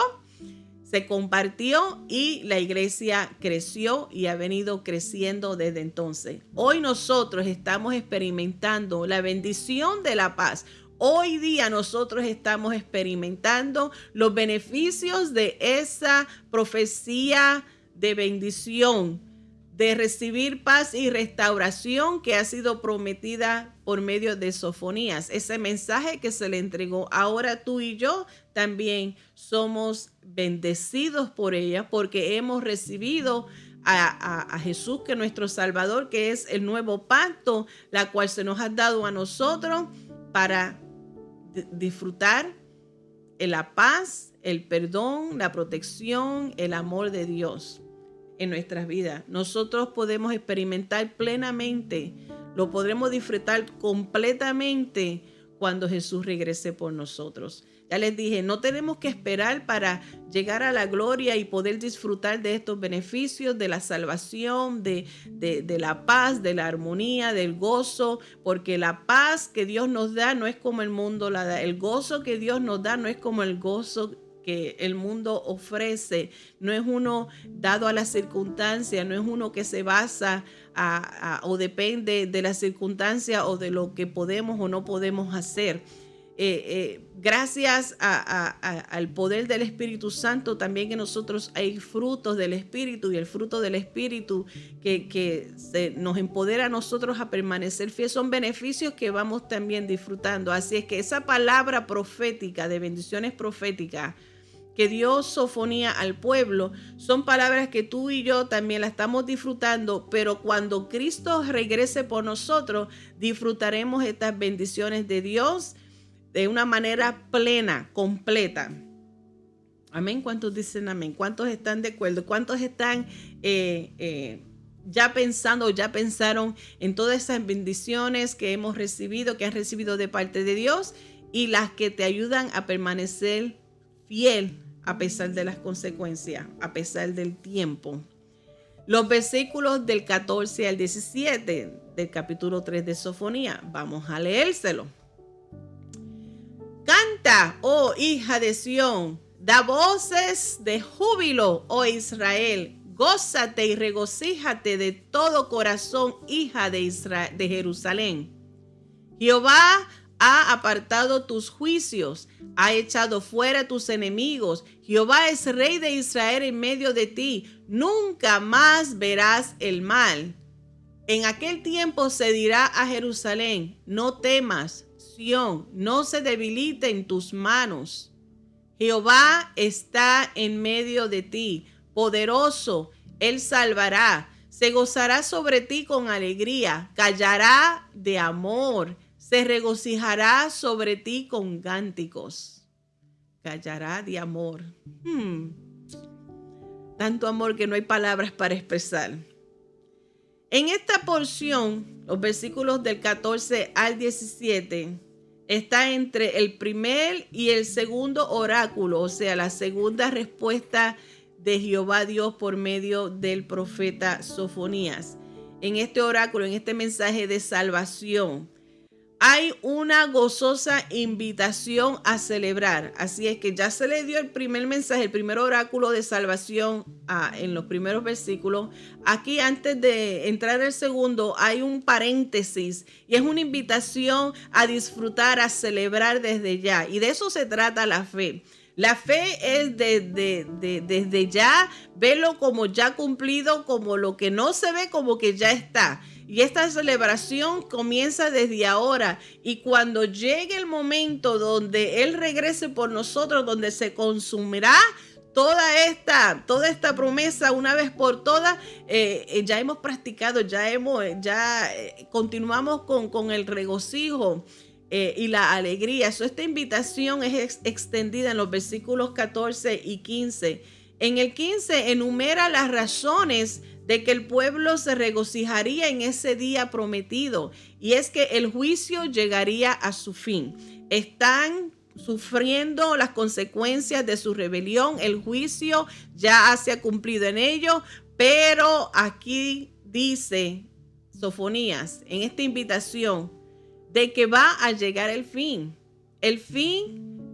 se compartió, y la iglesia creció y ha venido creciendo desde entonces. Hoy nosotros estamos experimentando la bendición de la paz. Hoy día nosotros estamos experimentando los beneficios de esa profecía de bendición, de recibir paz y restauración que ha sido prometida por medio de Sofonías. Ese mensaje que se le entregó. Ahora tú y yo también somos bendecidos por ella, porque hemos recibido a Jesús, que es nuestro Salvador, que es el nuevo pacto, la cual se nos ha dado a nosotros para disfrutar la paz, el perdón, la protección, el amor de Dios en nuestras vidas. Nosotros podemos experimentar plenamente, lo podremos disfrutar completamente cuando Jesús regrese por nosotros. Ya les dije, no tenemos que esperar para llegar a la gloria y poder disfrutar de estos beneficios, de la salvación, de la paz, de la armonía, del gozo, porque la paz que Dios nos da no es como el mundo la da. El gozo que Dios nos da no es como el gozo que el mundo ofrece. No es uno dado a las circunstancias, no es uno que se basa o depende de las circunstancias o de lo que podemos o no podemos hacer. Gracias al poder del Espíritu Santo, también en nosotros hay frutos del Espíritu, y el fruto del Espíritu que nos empodera a nosotros a permanecer fieles. Son beneficios que vamos también disfrutando. Así es que esa palabra profética, de bendiciones proféticas, que Dios sofonía al pueblo, son palabras que tú y yo también la estamos disfrutando, pero cuando Cristo regrese por nosotros, disfrutaremos estas bendiciones de Dios de una manera plena, completa. Amén. ¿Cuántos dicen amén? ¿Cuántos están de acuerdo? ¿Cuántos están ya pensando, ya pensaron en todas esas bendiciones que hemos recibido, que han recibido de parte de Dios, y las que te ayudan a permanecer fiel a pesar de las consecuencias, a pesar del tiempo? Los versículos del 14 al 17 del capítulo 3 de Sofonía, vamos a leérselo. Canta, oh hija de Sión, da voces de júbilo, oh Israel. Gózate y regocíjate de todo corazón, hija de Jerusalén. Jehová ha apartado tus juicios, ha echado fuera tus enemigos. Jehová es rey de Israel en medio de ti. Nunca más verás el mal. En aquel tiempo se dirá a Jerusalén, no temas, Sión, no se debilite en tus manos. Jehová está en medio de ti, poderoso, él salvará. Se gozará sobre ti con alegría, callará de amor, se regocijará sobre ti con cánticos. Callará de amor. Tanto amor que no hay palabras para expresar. En esta porción, los versículos del 14 al 17, está entre el primer y el segundo oráculo, o sea, la segunda respuesta de Jehová Dios por medio del profeta Sofonías. En este oráculo, en este mensaje de salvación, hay una gozosa invitación a celebrar. Así es que ya se le dio el primer mensaje, el primer oráculo de salvación en los primeros versículos. Aquí, antes de entrar el segundo, hay un paréntesis y es una invitación a disfrutar, a celebrar desde ya. Y de eso se trata la fe. La fe es desde ya verlo como ya cumplido, como lo que no se ve, como que ya está. Y esta celebración comienza desde ahora. Y cuando llegue el momento donde Él regrese por nosotros, donde se consumirá toda esta promesa una vez por todas, ya hemos practicado, continuamos con el regocijo y la alegría. Esta invitación es extendida en los versículos 14 y 15. En el 15 enumera las razones de que el pueblo se regocijaría en ese día prometido, y es que el juicio llegaría a su fin. Están sufriendo las consecuencias de su rebelión. El juicio ya se ha cumplido en ellos, pero aquí dice Sofonías en esta invitación de que va a llegar el fin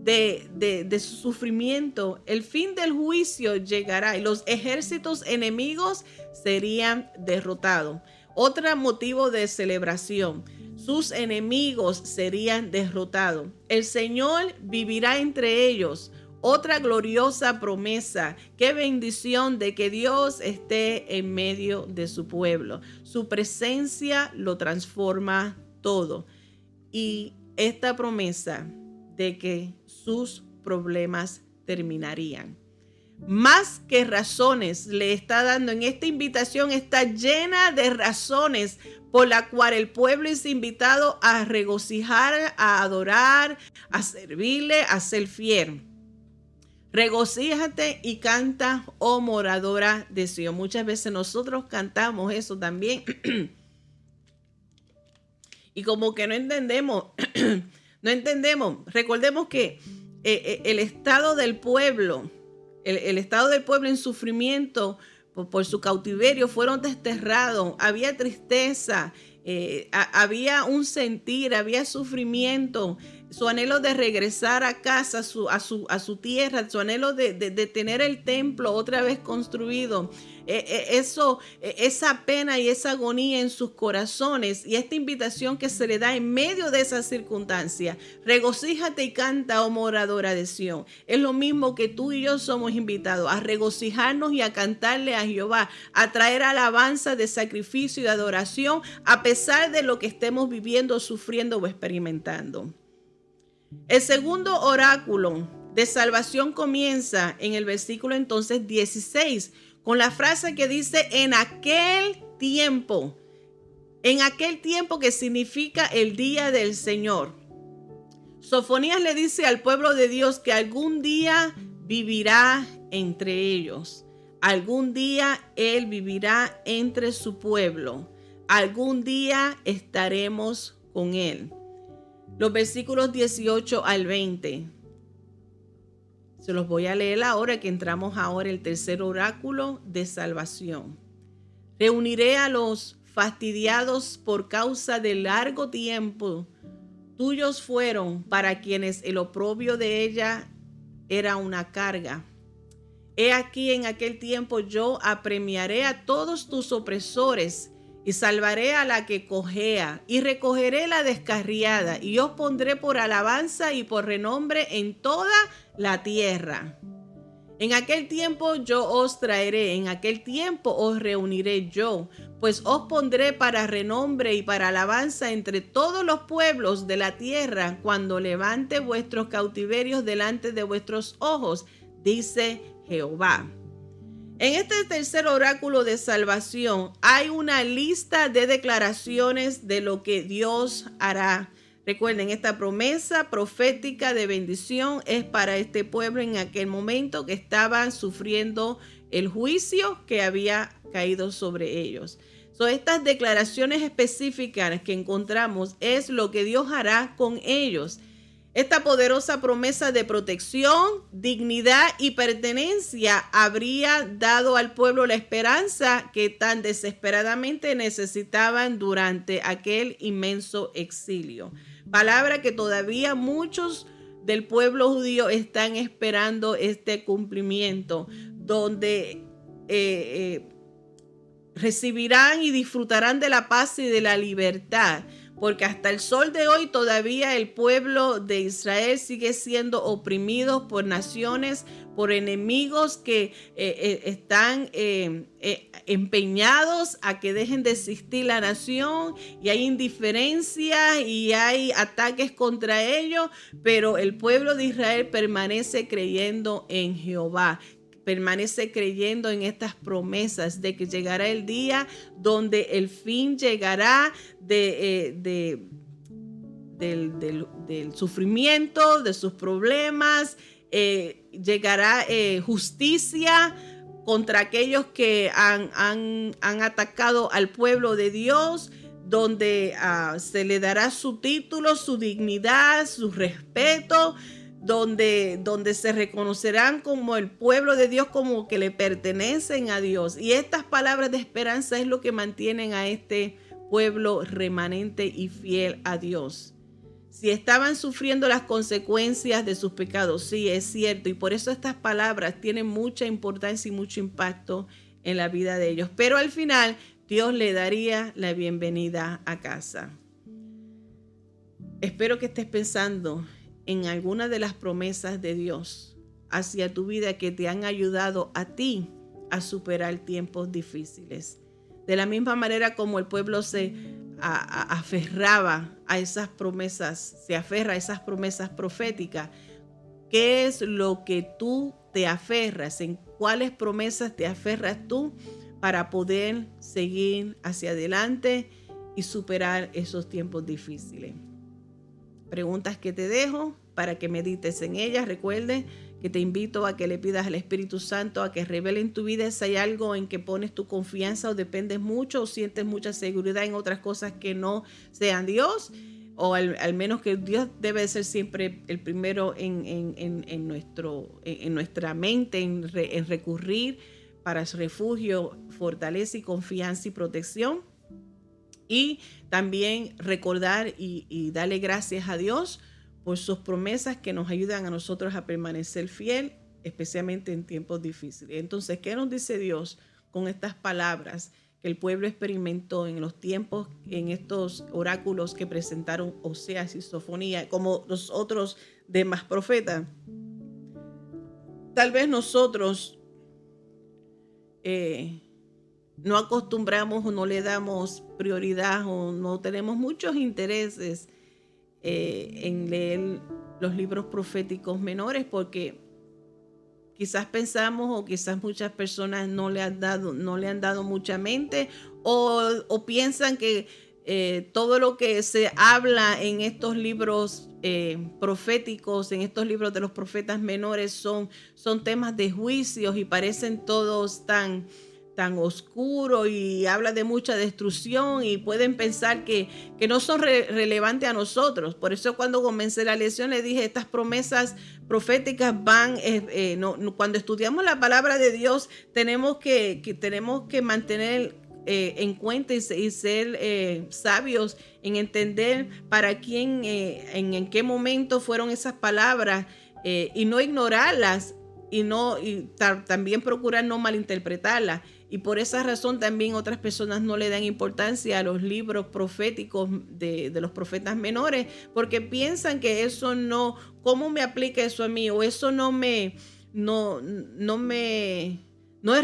de su sufrimiento. El fin del juicio llegará y los ejércitos enemigos serían derrotados. Otro motivo de celebración: sus enemigos serían derrotados. El Señor vivirá entre ellos. Otra gloriosa promesa. Qué bendición de que Dios esté en medio de su pueblo. Su presencia lo transforma todo. Y esta promesa de que sus problemas terminarían. Más que razones le está dando en esta invitación, está llena de razones por la cual el pueblo es invitado a regocijar, a adorar, a servirle, a ser fiel. Regocíjate y canta, oh moradora de Sion. Muchas veces nosotros cantamos eso también y como que no entendemos. No entendemos. Recordemos que el estado del pueblo, el estado del pueblo en sufrimiento por su cautiverio, fueron desterrados. Había tristeza, había un sentir, había sufrimiento, su anhelo de regresar a casa, a su tierra, su anhelo de tener el templo otra vez construido. Esa pena y esa agonía en sus corazones, y esta invitación que se le da en medio de esa circunstancia: regocíjate y canta, oh moradora de Sión. Es lo mismo que tú y yo somos invitados a regocijarnos y a cantarle a Jehová, a traer alabanza de sacrificio y de adoración a pesar de lo que estemos viviendo, sufriendo o experimentando. El segundo oráculo de salvación comienza en el versículo entonces 16 con la frase que dice en aquel tiempo, que significa el día del Señor. Sofonías le dice al pueblo de Dios que algún día vivirá entre ellos. Algún día Él vivirá entre su pueblo. Algún día estaremos con Él. Los versículos 18 al 20. Se los voy a leer ahora que entramos ahora el tercer oráculo de salvación. Reuniré a los fastidiados por causa del largo tiempo. Tuyos fueron para quienes el oprobio de ella era una carga. He aquí en aquel tiempo yo apremiaré a todos tus opresores y salvaré a la que cojea y recogeré la descarriada y os pondré por alabanza y por renombre en toda la tierra. En aquel tiempo yo os traeré, en aquel tiempo os reuniré yo, pues os pondré para renombre y para alabanza entre todos los pueblos de la tierra cuando levante vuestros cautiverios delante de vuestros ojos, dice Jehová. En este tercer oráculo de salvación hay una lista de declaraciones de lo que Dios hará. Recuerden, esta promesa profética de bendición es para este pueblo en aquel momento que estaban sufriendo el juicio que había caído sobre ellos. Estas declaraciones específicas que encontramos es lo que Dios hará con ellos. Esta poderosa promesa de protección, dignidad y pertenencia habría dado al pueblo la esperanza que tan desesperadamente necesitaban durante aquel inmenso exilio. Palabra que todavía muchos del pueblo judío están esperando este cumplimiento, donde recibirán y disfrutarán de la paz y de la libertad. porque hasta el sol de hoy todavía el pueblo de Israel sigue siendo oprimido por naciones, por enemigos que están empeñados a que dejen de existir la nación, y hay indiferencia y hay ataques contra ellos, pero el pueblo de Israel permanece creyendo en Jehová. Permanece creyendo en estas promesas de que llegará el día donde el fin llegará del sufrimiento, de sus problemas. Llegará justicia contra aquellos que han atacado al pueblo de Dios, donde se le dará su título, su dignidad, su respeto, donde se reconocerán como el pueblo de Dios, como que le pertenecen a Dios. Y estas palabras de esperanza es lo que mantienen a este pueblo remanente y fiel a Dios. Si estaban sufriendo las consecuencias de sus pecados, sí, es cierto, y por eso estas palabras tienen mucha importancia y mucho impacto en la vida de ellos. Pero al final, Dios le daría la bienvenida a casa. Espero que estés pensando en alguna de las promesas de Dios hacia tu vida que te han ayudado a ti a superar tiempos difíciles. De la misma manera como el pueblo se aferraba a esas promesas, se aferra a esas promesas proféticas. ¿Qué es lo que tú te aferras? ¿En cuáles promesas te aferras tú para poder seguir hacia adelante y superar esos tiempos difíciles? Preguntas que te dejo para que medites en ellas. Recuerde que te invito a que le pidas al Espíritu Santo a que revele en tu vida si hay algo en que pones tu confianza o dependes mucho o sientes mucha seguridad en otras cosas que no sean Dios, o al menos que Dios debe ser siempre el primero en nuestra mente, en recurrir para su refugio, fortaleza y confianza y protección. Y también recordar y darle gracias a Dios por sus promesas que nos ayudan a nosotros a permanecer fiel, especialmente en tiempos difíciles. Entonces, ¿qué nos dice Dios con estas palabras que el pueblo experimentó en los tiempos, en estos oráculos que presentaron Oseas y Sofonía, como los otros demás profetas? Tal vez nosotros no acostumbramos o no le damos prioridad o no tenemos muchos intereses en leer los libros proféticos menores, porque quizás pensamos o quizás muchas personas no le han dado mucha mente o piensan que todo lo que se habla en estos libros proféticos, en estos libros de los profetas menores son temas de juicios y parecen todos tan oscuro y habla de mucha destrucción, y pueden pensar que no son relevantes a nosotros. Por eso cuando comencé la lección le dije, estas promesas proféticas van, cuando estudiamos la palabra de Dios tenemos que mantener en cuenta y ser sabios en entender para quién, en qué momento fueron esas palabras, y no ignorarlas, y también procurar no malinterpretarlas. Y por esa razón también otras personas no le dan importancia a los libros proféticos de los profetas menores, porque piensan que eso no, ¿cómo me aplica eso a mí? O eso no es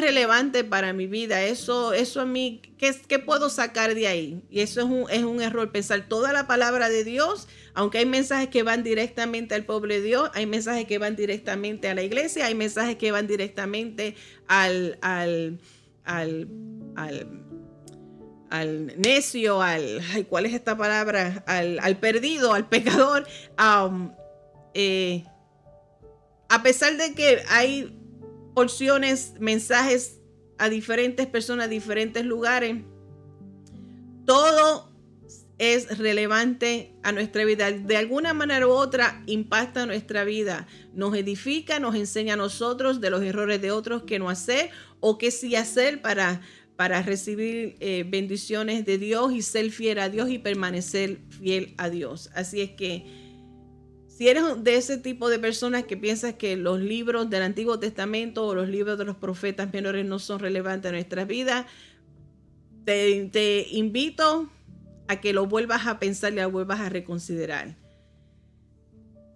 relevante para mi vida. Eso a mí, ¿qué puedo sacar de ahí? Y eso es un error, pensar toda la palabra de Dios, aunque hay mensajes que van directamente al pueblo de Dios, hay mensajes que van directamente a la iglesia, hay mensajes que van directamente al necio, ¿cuál es esta palabra? Al perdido, al pecador. A pesar de que hay porciones, mensajes a diferentes personas, a diferentes lugares, todo es relevante a nuestra vida. De alguna manera u otra impacta nuestra vida, nos edifica, nos enseña a nosotros de los errores de otros, qué no hacer o qué sí hacer para recibir bendiciones de Dios y ser fiel a Dios y permanecer fiel a Dios. Así es que si eres de ese tipo de personas que piensas que los libros del Antiguo Testamento o los libros de los profetas menores no son relevantes a nuestras vidas, te invito a que lo vuelvas a pensar y lo vuelvas a reconsiderar.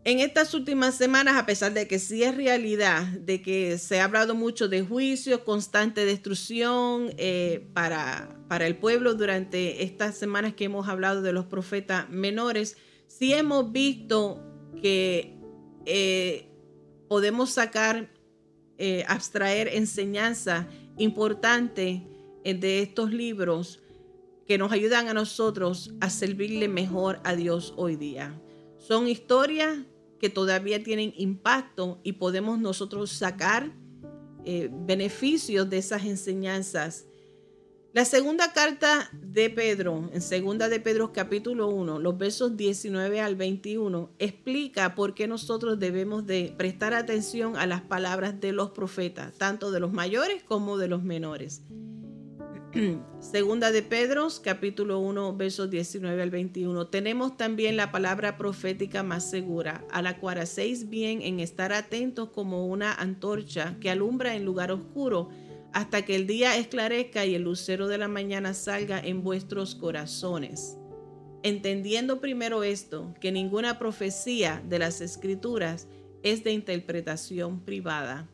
En estas últimas semanas, a pesar de que sí es realidad, de que se ha hablado mucho de juicio, constante destrucción para el pueblo durante estas semanas que hemos hablado de los profetas menores, sí hemos visto que podemos abstraer enseñanza importante de estos libros que nos ayudan a nosotros a servirle mejor a Dios hoy día. Son historias que todavía tienen impacto y podemos nosotros sacar beneficios de esas enseñanzas. La segunda carta de Pedro, en segunda de Pedro capítulo 1, los versos 19 al 21, explica por qué nosotros debemos de prestar atención a las palabras de los profetas, tanto de los mayores como de los menores. Segunda de Pedro, capítulo 1, versos 19 al 21. Tenemos también la palabra profética más segura, a la cual hacéis bien en estar atentos como una antorcha que alumbra en lugar oscuro, hasta que el día esclarezca y el lucero de la mañana salga en vuestros corazones. Entendiendo primero esto, que ninguna profecía de las Escrituras es de interpretación privada,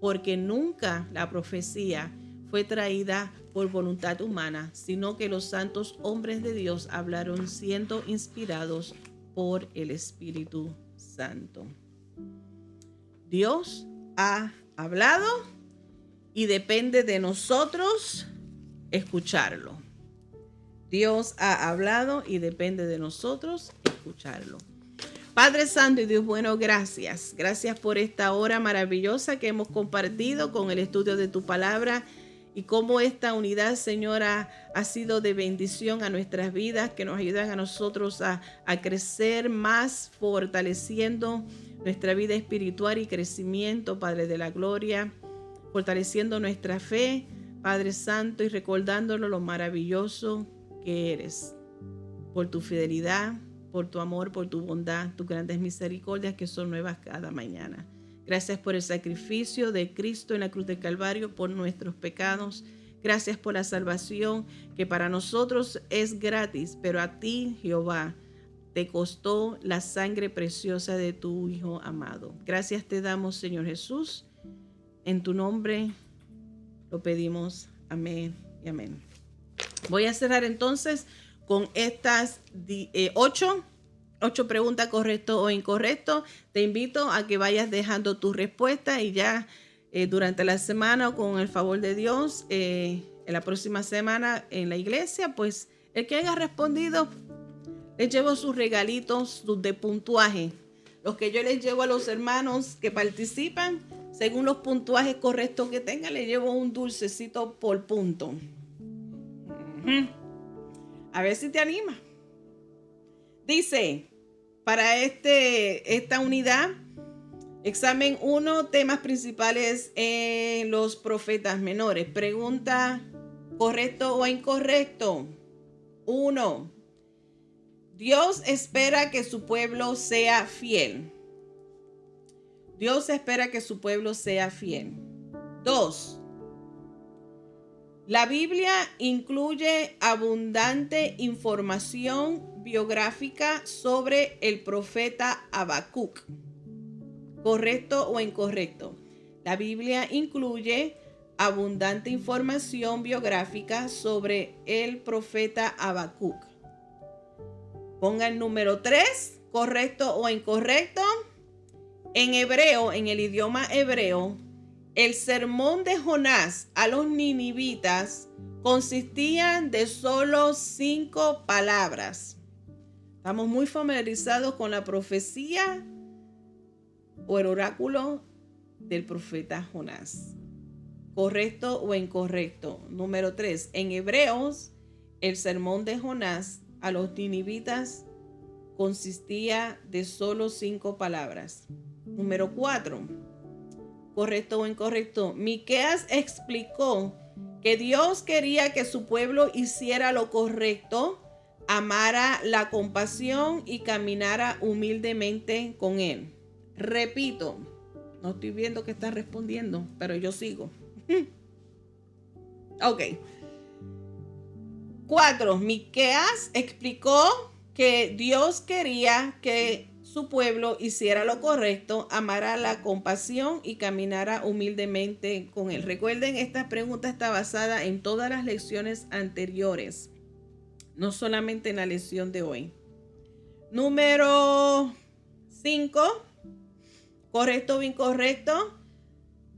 porque nunca la profecía fue traída por voluntad humana, sino que los santos hombres de Dios hablaron siendo inspirados por el Espíritu Santo. Dios ha hablado y depende de nosotros escucharlo. Dios ha hablado y depende de nosotros escucharlo. Padre Santo y Dios bueno, gracias. Gracias por esta hora maravillosa que hemos compartido con el estudio de tu palabra y cómo esta unidad, Señora, ha sido de bendición a nuestras vidas, que nos ayudan a nosotros a crecer más, fortaleciendo nuestra vida espiritual y crecimiento, Padre de la gloria, fortaleciendo nuestra fe, Padre Santo, y recordándonos lo maravilloso que eres, por tu fidelidad, por tu amor, por tu bondad, tus grandes misericordias que son nuevas cada mañana. Gracias por el sacrificio de Cristo en la cruz del Calvario por nuestros pecados. Gracias por la salvación que para nosotros es gratis, pero a ti, Jehová, te costó la sangre preciosa de tu Hijo amado. Gracias te damos, Señor Jesús. En tu nombre lo pedimos. Amén y amén. Voy a cerrar entonces con estas 8 preguntas, correcto o incorrecto. Te invito a que vayas dejando tu respuesta y ya durante la semana, con el favor de Dios, en la próxima semana en la iglesia, pues el que haya respondido, les llevo sus regalitos de puntuaje. Los que yo les llevo a los hermanos que participan, según los puntuajes correctos que tengan, les llevo un dulcecito por punto. A ver si te anima. Dice, para esta unidad, examen 1, temas principales en los profetas menores. Pregunta, ¿correcto o incorrecto? 1. Dios espera que su pueblo sea fiel. Dios espera que su pueblo sea fiel. 2. La Biblia incluye abundante información biográfica sobre el profeta Habacuc. ¿Correcto o incorrecto? La Biblia incluye abundante información biográfica sobre el profeta Habacuc. Ponga el número 3, ¿correcto o incorrecto? En hebreo, en el idioma hebreo, el sermón de Jonás a los ninivitas consistía de solo 5 palabras. Estamos muy familiarizados con la profecía o el oráculo del profeta Jonás. ¿Correcto o incorrecto? Número 3. En Hebreos, el sermón de Jonás a los ninivitas consistía de solo 5 palabras. Número 4. ¿Correcto o incorrecto? Miqueas explicó que Dios quería que su pueblo hiciera lo correcto, amara la compasión y caminara humildemente con él. Repito, no estoy viendo que están respondiendo, pero yo sigo. Ok. 4. Miqueas explicó que Dios quería que su pueblo hiciera lo correcto, amara la compasión y caminara humildemente con él. Recuerden, esta pregunta está basada en todas las lecciones anteriores, no solamente en la lección de hoy. Número 5. Correcto o incorrecto.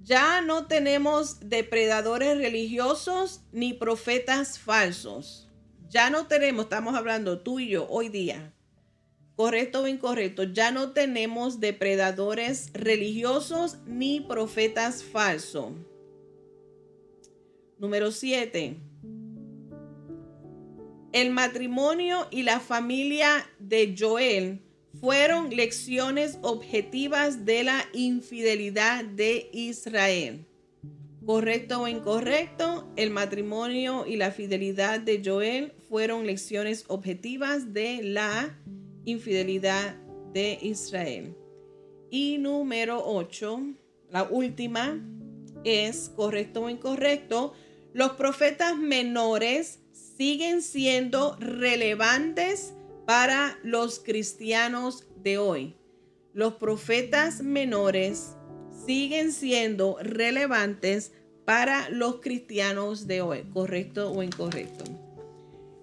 Ya no tenemos depredadores religiosos ni profetas falsos. Ya no tenemos, estamos hablando tú y yo hoy día. Correcto o incorrecto, ya no tenemos depredadores religiosos ni profetas falsos. Número 7. El matrimonio y la familia de Joel fueron lecciones objetivas de la infidelidad de Israel. Correcto o incorrecto, el matrimonio y la fidelidad de Joel fueron lecciones objetivas de la infidelidad de Israel. Y número 8, la última, es correcto o incorrecto. Los profetas menores siguen siendo relevantes para los cristianos de hoy. Los profetas menores siguen siendo relevantes para los cristianos de hoy. ¿Correcto o incorrecto?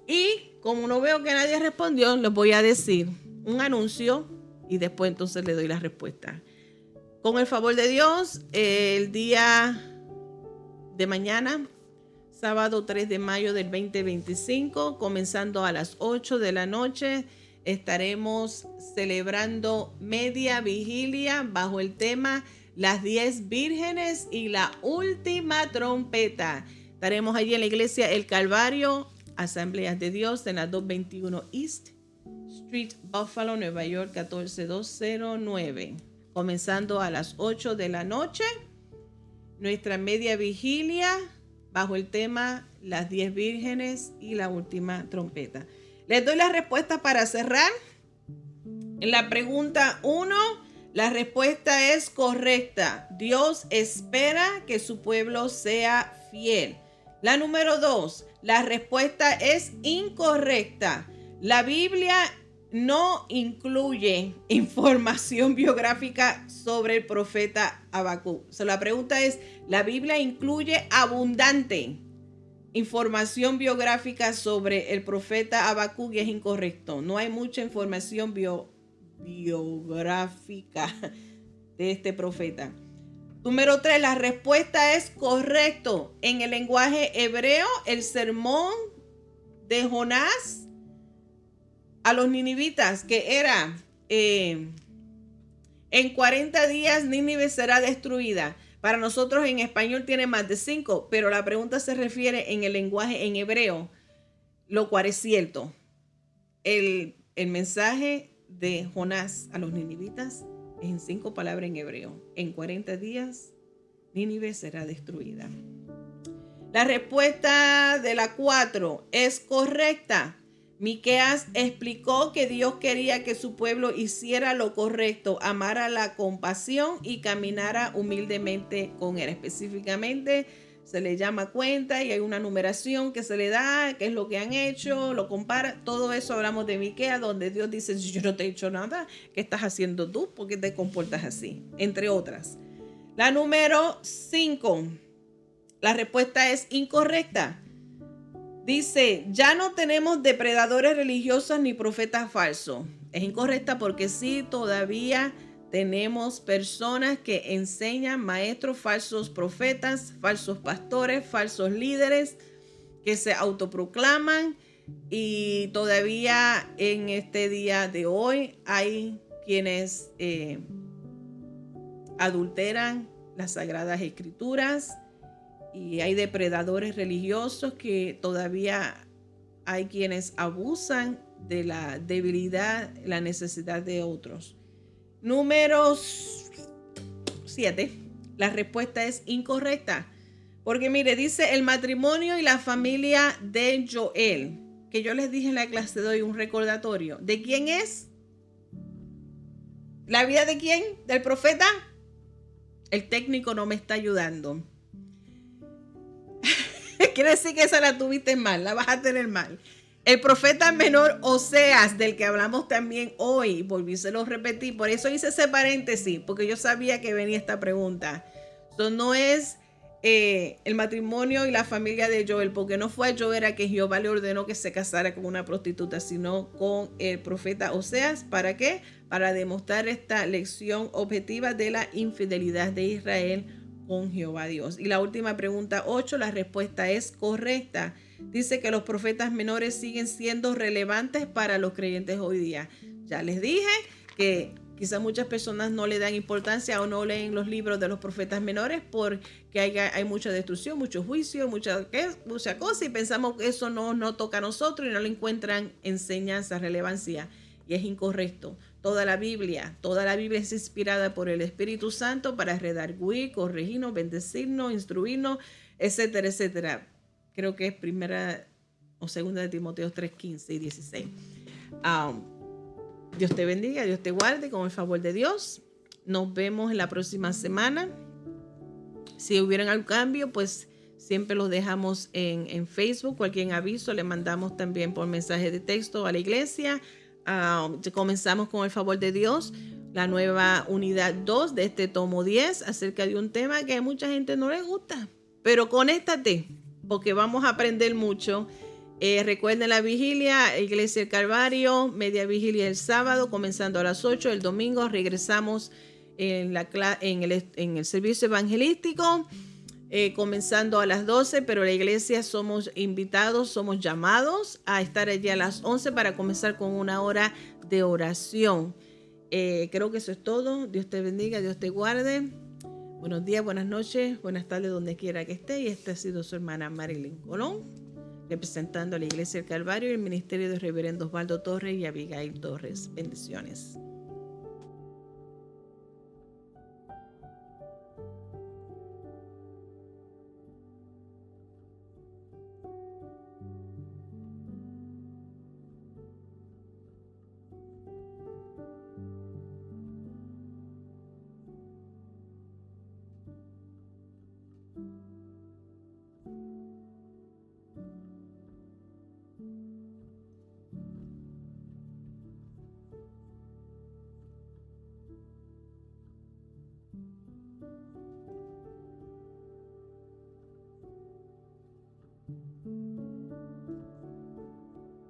Y como no veo que nadie respondió, les voy a decir un anuncio y después entonces le doy la respuesta. Con el favor de Dios, el día de mañana, sábado 3 de mayo del 2025, comenzando a las 8 de la noche, estaremos celebrando media vigilia bajo el tema Las 10 Vírgenes y la Última Trompeta. Estaremos allí en la iglesia El Calvario, Asambleas de Dios, en la 221 East Street, Buffalo, Nueva York, 14209. Comenzando a las 8 de la noche, nuestra media vigilia bajo el tema Las 10 Vírgenes y la Última Trompeta. Les doy la respuesta para cerrar. En la pregunta 1, la respuesta es correcta. Dios espera que su pueblo sea fiel. La número 2, la respuesta es incorrecta. La Biblia no incluye información biográfica sobre el profeta Habacuc. La pregunta es, ¿la Biblia incluye abundante información biográfica sobre el profeta Habacuc? Y es incorrecto. No hay mucha información biográfica de este profeta. Número 3, la respuesta es correcto. En el lenguaje hebreo, el sermón de Jonás a los ninivitas, que era en 40 días Nínive será destruida. Para nosotros en español tiene más de 5, pero la pregunta se refiere en el lenguaje en hebreo, lo cual es cierto. El mensaje de Jonás a los ninivitas es en 5 palabras en hebreo. En 40 días Nínive será destruida. La respuesta de la 4 es correcta. Miqueas explicó que Dios quería que su pueblo hiciera lo correcto, amara la compasión y caminara humildemente con él. Específicamente se le llama cuenta y hay una numeración que se le da, qué es lo que han hecho, lo compara. Todo eso hablamos de Miqueas, donde Dios dice, yo no te he hecho nada, ¿qué estás haciendo tú? ¿Por qué te comportas así? Entre otras. La número 5, la respuesta es incorrecta. Dice, ya no tenemos depredadores religiosos ni profetas falsos. Es incorrecta porque sí, todavía tenemos personas que enseñan, maestros, falsos profetas, falsos pastores, falsos líderes que se autoproclaman, y todavía en este día de hoy hay quienes adulteran las Sagradas Escrituras. Y hay depredadores religiosos que todavía hay quienes abusan de la debilidad, la necesidad de otros. Número 7. La respuesta es incorrecta. Porque mire, dice el matrimonio y la familia de Joel, que yo les dije en la clase de hoy, un recordatorio. ¿De quién es? ¿La vida de quién? ¿Del profeta? El técnico no me está ayudando. Quiere decir que esa la tuviste mal, la vas a tener mal. El profeta menor Oseas, del que hablamos también hoy, volvíselo a repetir, por eso hice ese paréntesis, porque yo sabía que venía esta pregunta. Eso no es el matrimonio y la familia de Joel, porque no fue a Joel a que Jehová le ordenó que se casara con una prostituta, sino con el profeta Oseas. ¿Para qué? Para demostrar esta lección objetiva de la infidelidad de Israel con Jehová Dios. Y la última pregunta 8, la respuesta es correcta. Dice que los profetas menores siguen siendo relevantes para los creyentes hoy día. Ya les dije que quizás muchas personas no le dan importancia o no leen los libros de los profetas menores porque hay mucha destrucción, mucho juicio, mucha cosa, y pensamos que eso no toca a nosotros y no le encuentran enseñanza, relevancia, y es incorrecto. Toda la Biblia es inspirada por el Espíritu Santo para redarguir, corregirnos, bendecirnos, instruirnos, etcétera, etcétera. Creo que es primera o segunda de Timoteo 3, 15 y 16. Dios te bendiga, Dios te guarde con el favor de Dios. Nos vemos en la próxima semana. Si hubiera algún cambio, pues siempre los dejamos en Facebook. Cualquier aviso le mandamos también por mensaje de texto a la iglesia. Comenzamos con el favor de Dios la nueva unidad 2 de este tomo 10 acerca de un tema que a mucha gente no le gusta, pero conéctate porque vamos a aprender mucho. Recuerden la vigilia, Iglesia del Calvario, media vigilia el sábado comenzando a las 8, el domingo regresamos en el servicio evangelístico comenzando a las 12, pero la iglesia somos invitados, somos llamados a estar allí a las 11 para comenzar con una hora de oración. Creo que eso es todo. Dios te bendiga, Dios te guarde. Buenos días, buenas noches, buenas tardes, donde quiera que esté. Y esta ha sido su hermana Marilyn Colón, representando a la Iglesia del Calvario y el ministerio de Reverendo Osvaldo Torres y Abigail Torres. Bendiciones.